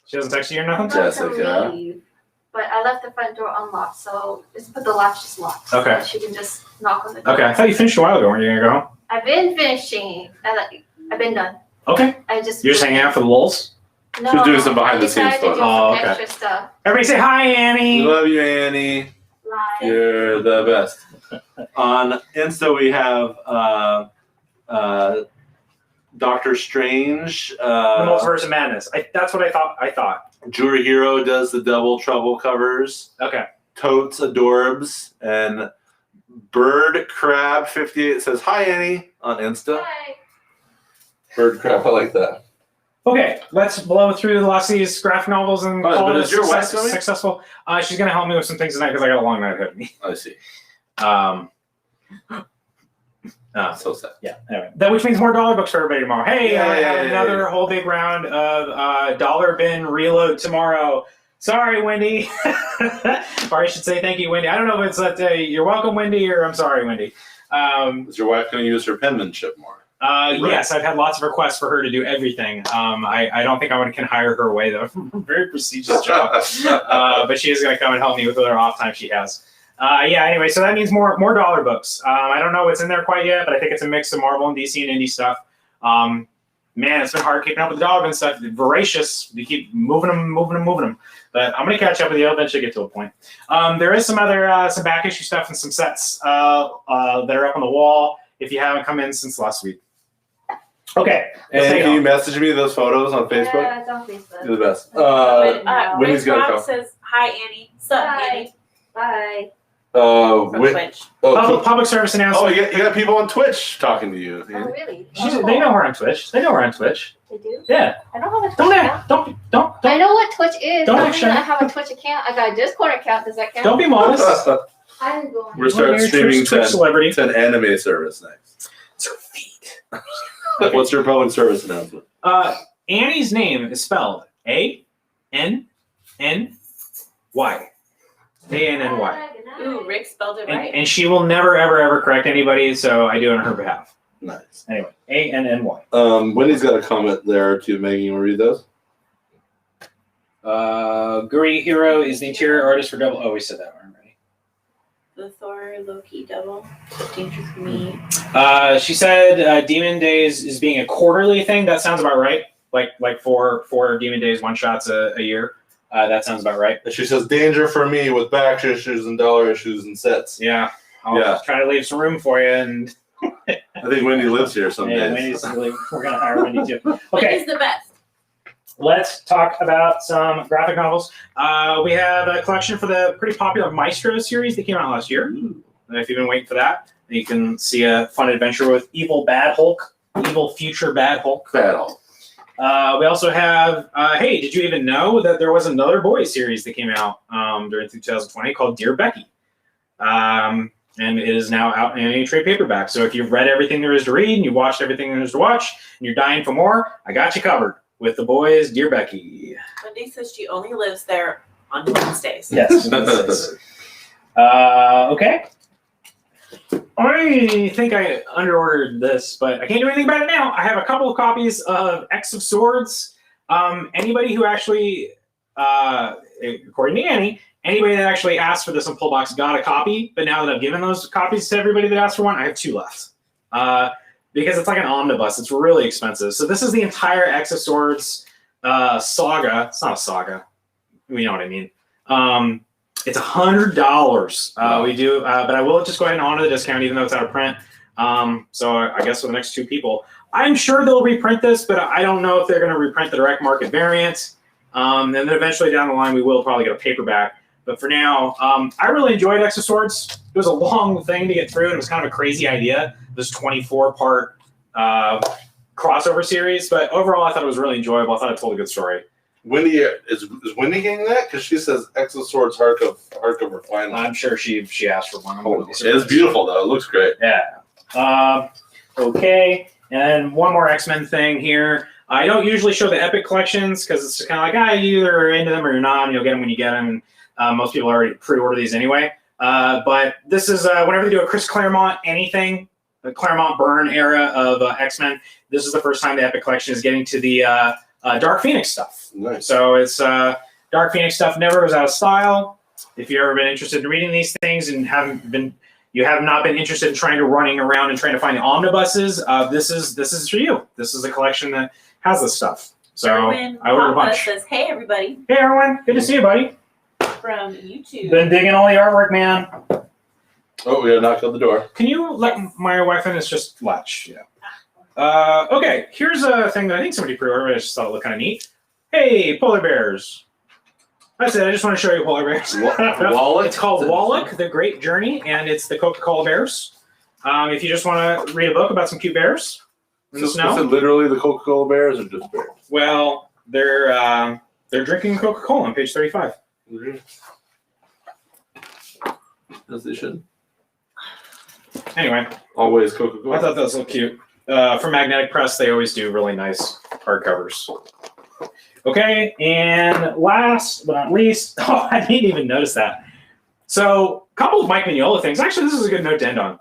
She hasn't texted you or nothing? Jessica. But I left the front door unlocked, so just put the latch just locked. Okay. So she can just knock on the door. Okay, I thought you finished a while ago. Weren't you gonna go home? I've been finishing. I've been done. Okay. I just. You're just hanging out for the lulz? No, She's doing some behind I the scenes decided to do stuff. Oh, some okay. extra stuff. Everybody say hi, Annie. We love you, Annie. Like, You're the best. On Insta, we have Doctor Strange. The Multiverse of Madness. That's what I thought. Jewelry Hero does the Double Trouble covers. Okay. Totes Adorbs. And Bird Crab 58 says, hi, Annie, on Insta. hi. Bird Crab, I like that. Okay, let's blow through the last of these graphic novels and But call it is your wife coming? successful. She's going to help me with some things tonight because I got a long night ahead of me. I see. So sad. Yeah, anyway. Which means more dollar books for everybody tomorrow. Hey, I have another whole big round of dollar bin reload tomorrow. Sorry, Wendy. Or I should say thank you, Wendy. I don't know if it's you're welcome, Wendy, or I'm sorry, Wendy. Is your wife going to use her penmanship more? Yes, I've had lots of requests for her to do everything. I don't think I can hire her away, though. Very prestigious job. But she is going to come and help me with other off time she has. Anyway, so that means more dollar books. I don't know what's in there quite yet, but I think it's a mix of Marvel and DC and indie stuff. Man, it's been hard keeping up with the dollar bin stuff. Voracious. We keep moving them. But I'm going to catch up with you. I'll eventually get to a point. There is some other some back issue stuff and some sets that are up on the wall if you haven't come in since last week. Okay. And can you message me those photos on Facebook? Yeah, it's on Facebook. You're the best. But, Wendy's Grace got to Rob go. says, hi, Annie. Sup, Hi. Annie? Bye. from Wait, Finch. Public service oh, announcement. you got people on Twitch talking to you. Oh, really? They know her on Twitch. They know her on Twitch. They do? Yeah. I don't have a Twitch Don't account. act. Don't. I know what Twitch is. Don't I act do not shy. have a Twitch account. I got a Discord account. Does that count? Don't be modest. I'm going. We're starting You're a streaming Twitch celebrity. It's an anime service next. It's her feet. What's your public service announcement? Annie's name is spelled A-N-N-Y. A-N-N-Y. Ooh, Rick spelled it And, right. and she will never, ever, ever correct anybody, so I do it on her behalf. Nice. Anyway, A-N-N-Y. Wendy's got a comment there too. Megan, you want to read those? Guri Hero is the interior artist for Double. Oh, we said that one already. The Thor Loki double. Danger for me. She said Demon Days is being a quarterly thing. That sounds about right. Like four Demon Days one shots a year. That sounds about right. And she says, danger for me with back issues and dollar issues and sets. Yeah. I'll try to leave some room for you. And I think Wendy lives here some yeah, days. Wendy's we're gonna hire Wendy too. Which Okay, is the best? let's talk about some graphic novels. We have a collection for the pretty popular Maestro series that came out last year. And if you've been waiting for that, you can see a fun adventure with evil future Bad Hulk. Bad all. We also have, hey, did you even know that there was another boys series that came out during 2020 called Dear Becky? And it is now out in a trade paperback. So if you've read everything there is to read and you've watched everything there is to watch and you're dying for more, I got you covered with the boys, Dear Becky. Wendy says she only lives there on Wednesdays. Yes. Okay. I think I underordered this, but I can't do anything about it now. I have a couple of copies of X of Swords. Anybody who actually, according to Annie, anybody that actually asked for this on Pullbox got a copy. But now that I've given those copies to everybody that asked for one, I have 2 left. Because it's like an omnibus. It's really expensive. So this is the entire X of Swords saga. It's not a saga. You know what I mean. It's $100. We do, but I will just go ahead and honor the discount, even though it's out of print. So I guess for the next 2 people, I'm sure they'll reprint this, but I don't know if they're going to reprint the direct market variant. And then eventually down the line, we will probably get a paperback. But for now, I really enjoyed X of Swords. It was a long thing to get through, and it was kind of a crazy idea. This 24-part crossover series, but overall, I thought it was really enjoyable. I thought it told a good story. Wendy is Wendy getting that? Because she says X of Swords hardcover finally. I'm sure she asked for one. It is beautiful though. It looks great. Yeah. Okay. And one more X-Men thing here. I don't usually show the Epic collections because it's kind of like, you either are into them or you're not, and you'll get them when you get them. And most people already pre-order these anyway. But this is whenever they do a Chris Claremont anything, the Claremont Byrne era of X-Men, this is the first time the Epic collection is getting to the Dark Phoenix stuff. Nice. So it's Dark Phoenix stuff never was out of style. If you've ever been interested in reading these things and you have not been interested in running around and trying to find the omnibuses, this is for you. This is a collection that has this stuff. So Erwin I ordered a Papa bunch. says, hey everybody, Hey Erwin, good to see you, buddy. from YouTube. Been digging all the artwork, man. Oh, we gotta knock on the door. Can you let my wife in? It's just latch. Yeah. Okay, here's a thing that I think somebody pre-ordered. I just thought it looked kind of neat. Hey, polar bears. That's it. I just want to show you polar bears. Wallach? It's called Wallach, The Great Journey, and it's the Coca-Cola Bears. If you just want to read a book about some cute bears in the Is snow. it literally the Coca-Cola bears or just bears? Well, they're drinking Coca-Cola on page 35. As they should. Anyway, Always Coca-Cola. I thought that was so cute. For Magnetic Press, they always do really nice hardcovers. Okay, and last but not least, I didn't even notice that. So, a couple of Mike Mignola things. Actually, this is a good note to end on.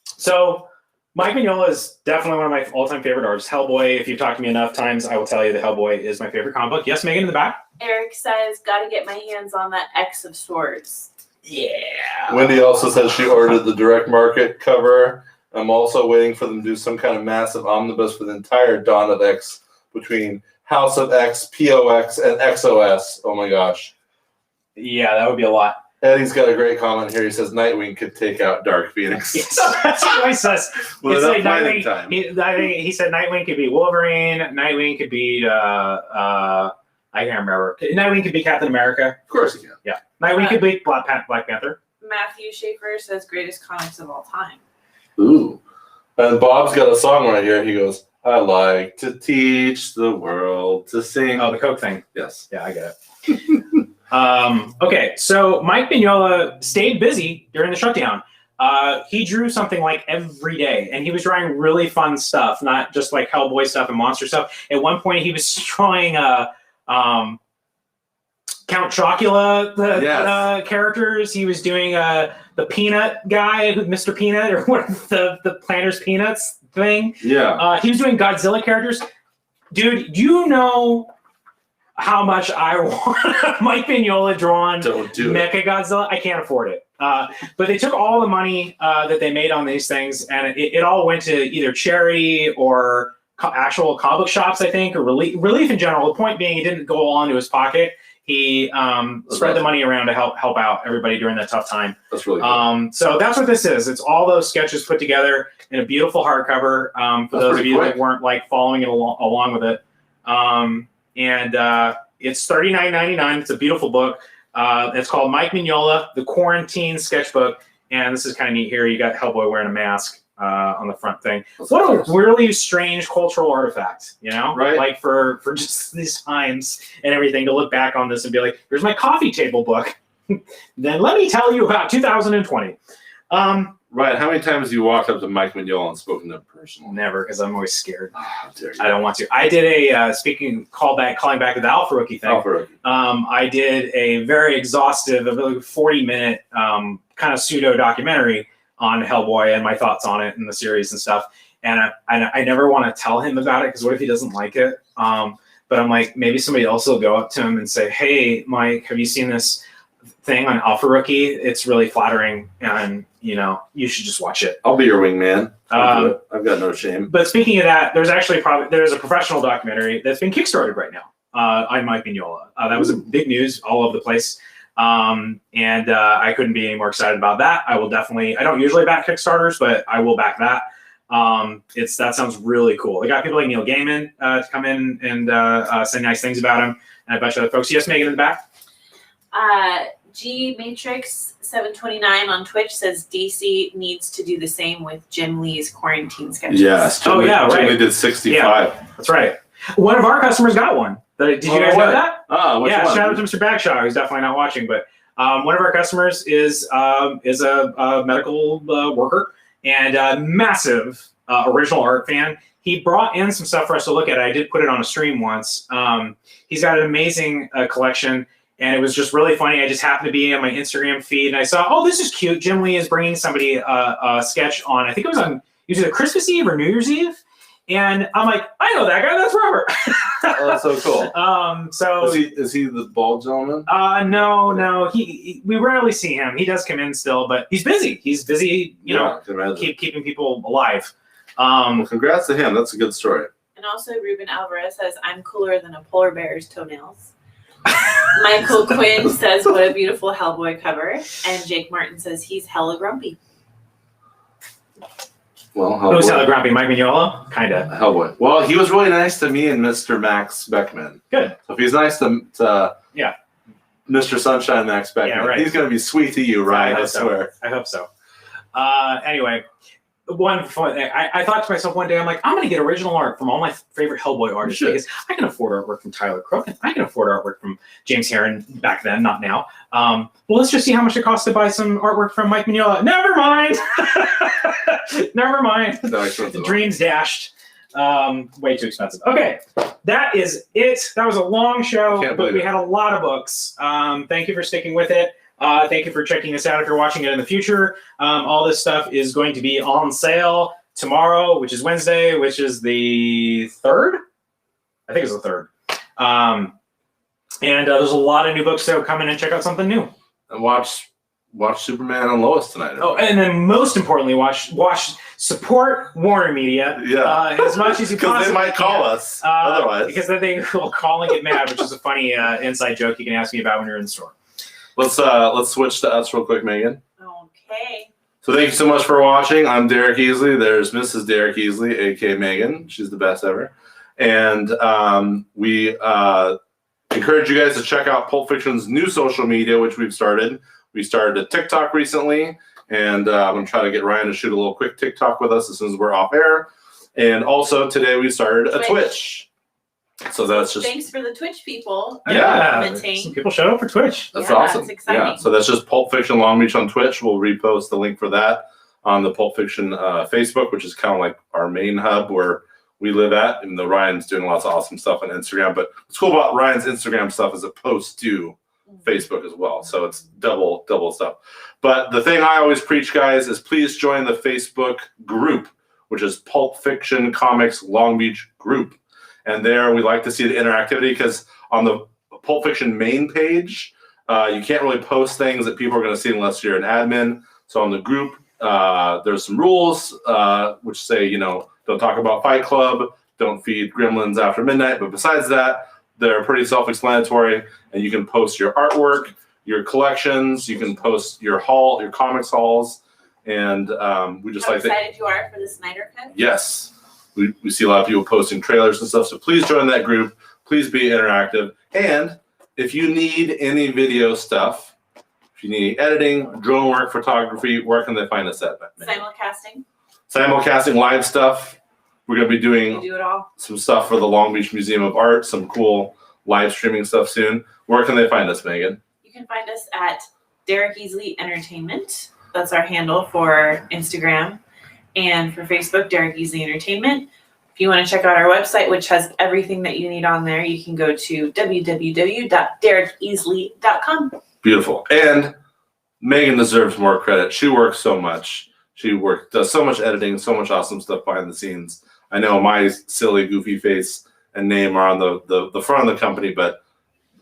So, Mike Mignola is definitely one of my all-time favorite artists. Hellboy, if you've talked to me enough times, I will tell you that Hellboy is my favorite comic book. Yes, Megan in the back? Eric says, gotta get my hands on that X of Swords. Yeah. Wendy also says she ordered the direct market cover. I'm also waiting for them to do some kind of massive omnibus for the entire Dawn of X between House of X, POX, and XOS. Oh my gosh. Yeah, that would be a lot. Eddie's got a great comment here. He says Nightwing could take out Dark Phoenix. Yes, that's what he says. Well, It's enough like fighting Nightwing. time. I think he said Nightwing could be Wolverine. Nightwing could be I can't remember. Nightwing could be Captain America. Of course he can. Yeah. Nightwing could be Black Panther. Matthew Schaefer says greatest comics of all time. Ooh. And Bob's got a song right here. He goes, I like to teach the world to sing. Oh, the Coke thing. Yes. Yeah, I get it. Okay, so Mike Mignola stayed busy during the shutdown. He drew something like every day, and he was drawing really fun stuff, not just like Hellboy stuff and monster stuff. At one point, he was drawing Count Chocula characters. He was doing the Peanut guy, Mr. Peanut, or what the Planters Peanuts thing. Yeah. He was doing Godzilla characters. Dude, do you know how much I want Mike Mignola drawn Mecha Godzilla? I can't afford it. But they took all the money that they made on these things, and it all went to either charity or actual comic book shops, I think, or relief in general. The point being, he didn't go all into his pocket. He spread the money around to help out everybody during that tough time. That's really cool. So that's what this is. It's all those sketches put together in a beautiful hardcover. For those of you that weren't like following it along with it. And it's $39.99. It's a beautiful book. It's called Mike Mignola, The Quarantine Sketchbook. And this is kind of neat here. You got Hellboy wearing a mask on the front thing. What a really strange cultural artifact, you know? Right. Like for just these times and everything, to look back on this and be like, here's my coffee table book. Then let me tell you about 2020. Right. How many times have you walked up to Mike Mignola and spoken to him personally? Never, because I'm always scared. Oh, how dare you. I don't want to. I did a calling back to the Alpha Rookie thing. Alpha Rookie. I did a very exhaustive, about 40-minute kind of pseudo documentary on Hellboy and my thoughts on it and the series and stuff. And I never want to tell him about it because what if he doesn't like it? But I'm like, maybe somebody else will go up to him and say, "Hey, Mike, have you seen this thing on Alpha Rookie? It's really flattering, and you should just watch it." I'll be your wingman. I've got no shame. But speaking of that, there's a professional documentary that's been kickstarted right now on Mike Mignola. That was a big news all over the place. And I couldn't be any more excited about that. I don't usually back Kickstarters, but I will back that. That sounds really cool. They got people like Neil Gaiman to come in and say nice things about him, and a bunch of other folks. Yes, Megan in the back. G Matrix 729 on Twitch says DC needs to do the same with Jim Lee's quarantine sketches. Yes. Jim Lee did 65. Yeah, that's right. One of our customers got one. Did you guys know that? Which yeah, one? shout out to Mr. Bagshaw, who's definitely not watching. But one of our customers is a medical worker and a massive original art fan. He brought in some stuff for us to look at. I did put it on a stream once. He's got an amazing collection, and it was just really funny. I just happened to be on my Instagram feed, and I saw, oh, this is cute. Jim Lee is bringing somebody a sketch on, I think it was either Christmas Eve or New Year's Eve. And I'm like, I know that guy. That's Robert. Oh, that's so cool. So is he the bald gentleman? No. We rarely see him. He does come in still, but he's busy. He's busy, keeping people alive. Well, congrats to him. That's a good story. And also, Ruben Alvarez says, "I'm cooler than a polar bear's toenails." Michael Quinn says, "What a beautiful Hellboy cover," and Jake Martin says he's hella grumpy. Well, who's hella grumpy? Mike Mignola? Kind of. Hellboy. Well, he was really nice to me and Mr. Max Beckman. Good. So if he's nice to Mr. Sunshine Max Beckman, he's going to be sweet to you, right? I swear. I hope so. Anyway, one fun thing. I thought to myself one day, I'm like, I'm going to get original art from all my favorite Hellboy artists because I can afford artwork from Tyler Crook and I can afford artwork from James Herron back then, not now. Well, let's just see how much it costs to buy some artwork from Mike Mignola. Never mind. Never mind. Dreams dashed. Way too expensive. Okay, that is it. That was a long show, but we had a lot of books. Thank you for sticking with it. Thank you for checking us out if you're watching it in the future. All this stuff is going to be on sale tomorrow, which is Wednesday, which is the 3rd? I think it's the 3rd. And there's a lot of new books, so come in and check out something new. And watch Superman and Lois tonight. Oh, and then most importantly, support Warner Media as much as you possibly can. Because they might call us otherwise. Because then they will call and get mad, which is a funny inside joke you can ask me about when you're in the store. Let's switch to us real quick, Megan. Okay. So thank you so much for watching. I'm Derek Easley. There's Mrs. Derek Easley, aka Megan. She's the best ever. And we encourage you guys to check out Pulp Fiction's new social media, which we've started. We started a TikTok recently, and I'm going to try to get Ryan to shoot a little quick TikTok with us as soon as we're off air. And also today we started a Twitch. So that's just thanks for the Twitch people. Some people showed up for Twitch. That's Yeah, awesome. it's exciting. Yeah, so that's just Pulp Fiction Long Beach on Twitch. We'll repost the link for that on the Pulp Fiction Facebook, which is kind of like our main hub where we live at. And the Ryan's doing lots of awesome stuff on Instagram. But what's cool about Ryan's Instagram stuff is it posts to Facebook as well. So it's double stuff. But the thing I always preach, guys, is please join the Facebook group, which is Pulp Fiction Comics Long Beach group. And there we like to see the interactivity because on the Pulp Fiction main page, you can't really post things that people are going to see unless you're an admin. So on the group, there's some rules which say, don't talk about Fight Club, don't feed gremlins after midnight. But besides that, they're pretty self-explanatory, and you can post your artwork, your collections, you can post your comics hauls, and we just like that. How excited you are for the Snyder Cut? Yes. We see a lot of people posting trailers and stuff, so please join that group. Please be interactive. And if you need any video stuff, if you need editing, drone work, photography, where can they find us at? Simulcasting live stuff. We're going to be doing do it all. Some stuff for the Long Beach Museum of Art, some cool live streaming stuff soon. Where can they find us, Megan? You can find us at Derek Easley Entertainment. That's our handle for Instagram. And for Facebook, Derek Easley Entertainment. If you want to check out our website, which has everything that you need on there, you can go to www.derekeasley.com. Beautiful. And Megan deserves more credit. She works so much. She does so much editing, so much awesome stuff behind the scenes. I know my silly, goofy face and name are on the front of the company, but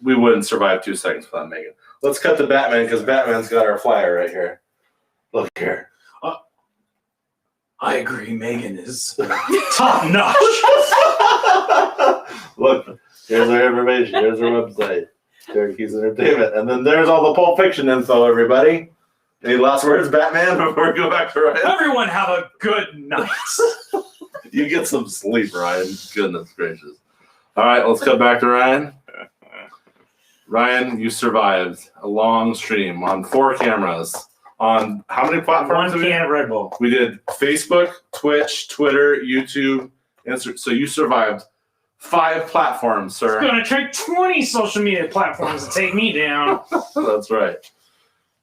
we wouldn't survive 2 seconds without Megan. Let's cut to Batman because Batman's got our flyer right here. Look here. I agree, Megan is top notch. Look, here's our information. Here's our website, Derek Easley Entertainment. And then there's all the Pulp Fiction info, everybody. Any last words, Batman, before we go back to Ryan? Everyone have a good night. You get some sleep, Ryan. Goodness gracious. All right, let's cut back to Ryan. Ryan, you survived a long stream on 4 cameras. On how many platforms? 1 can of Red Bull. We did Facebook, Twitch, Twitter, YouTube, Instagram. So you survived 5 platforms, sir. It's going to take 20 social media platforms to take me down. That's right.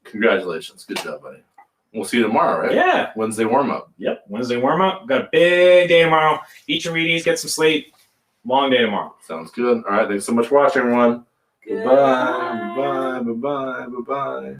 Congratulations. Good job, buddy. We'll see you tomorrow, right? Yeah. Wednesday warm-up. Yep. Wednesday warm-up. Got a big day tomorrow. Eat your Wheaties, get some sleep. Long day tomorrow. Sounds good. All right. Thanks so much for watching, everyone. Goodbye. Bye-bye. Bye-bye. Bye-bye. Bye-bye.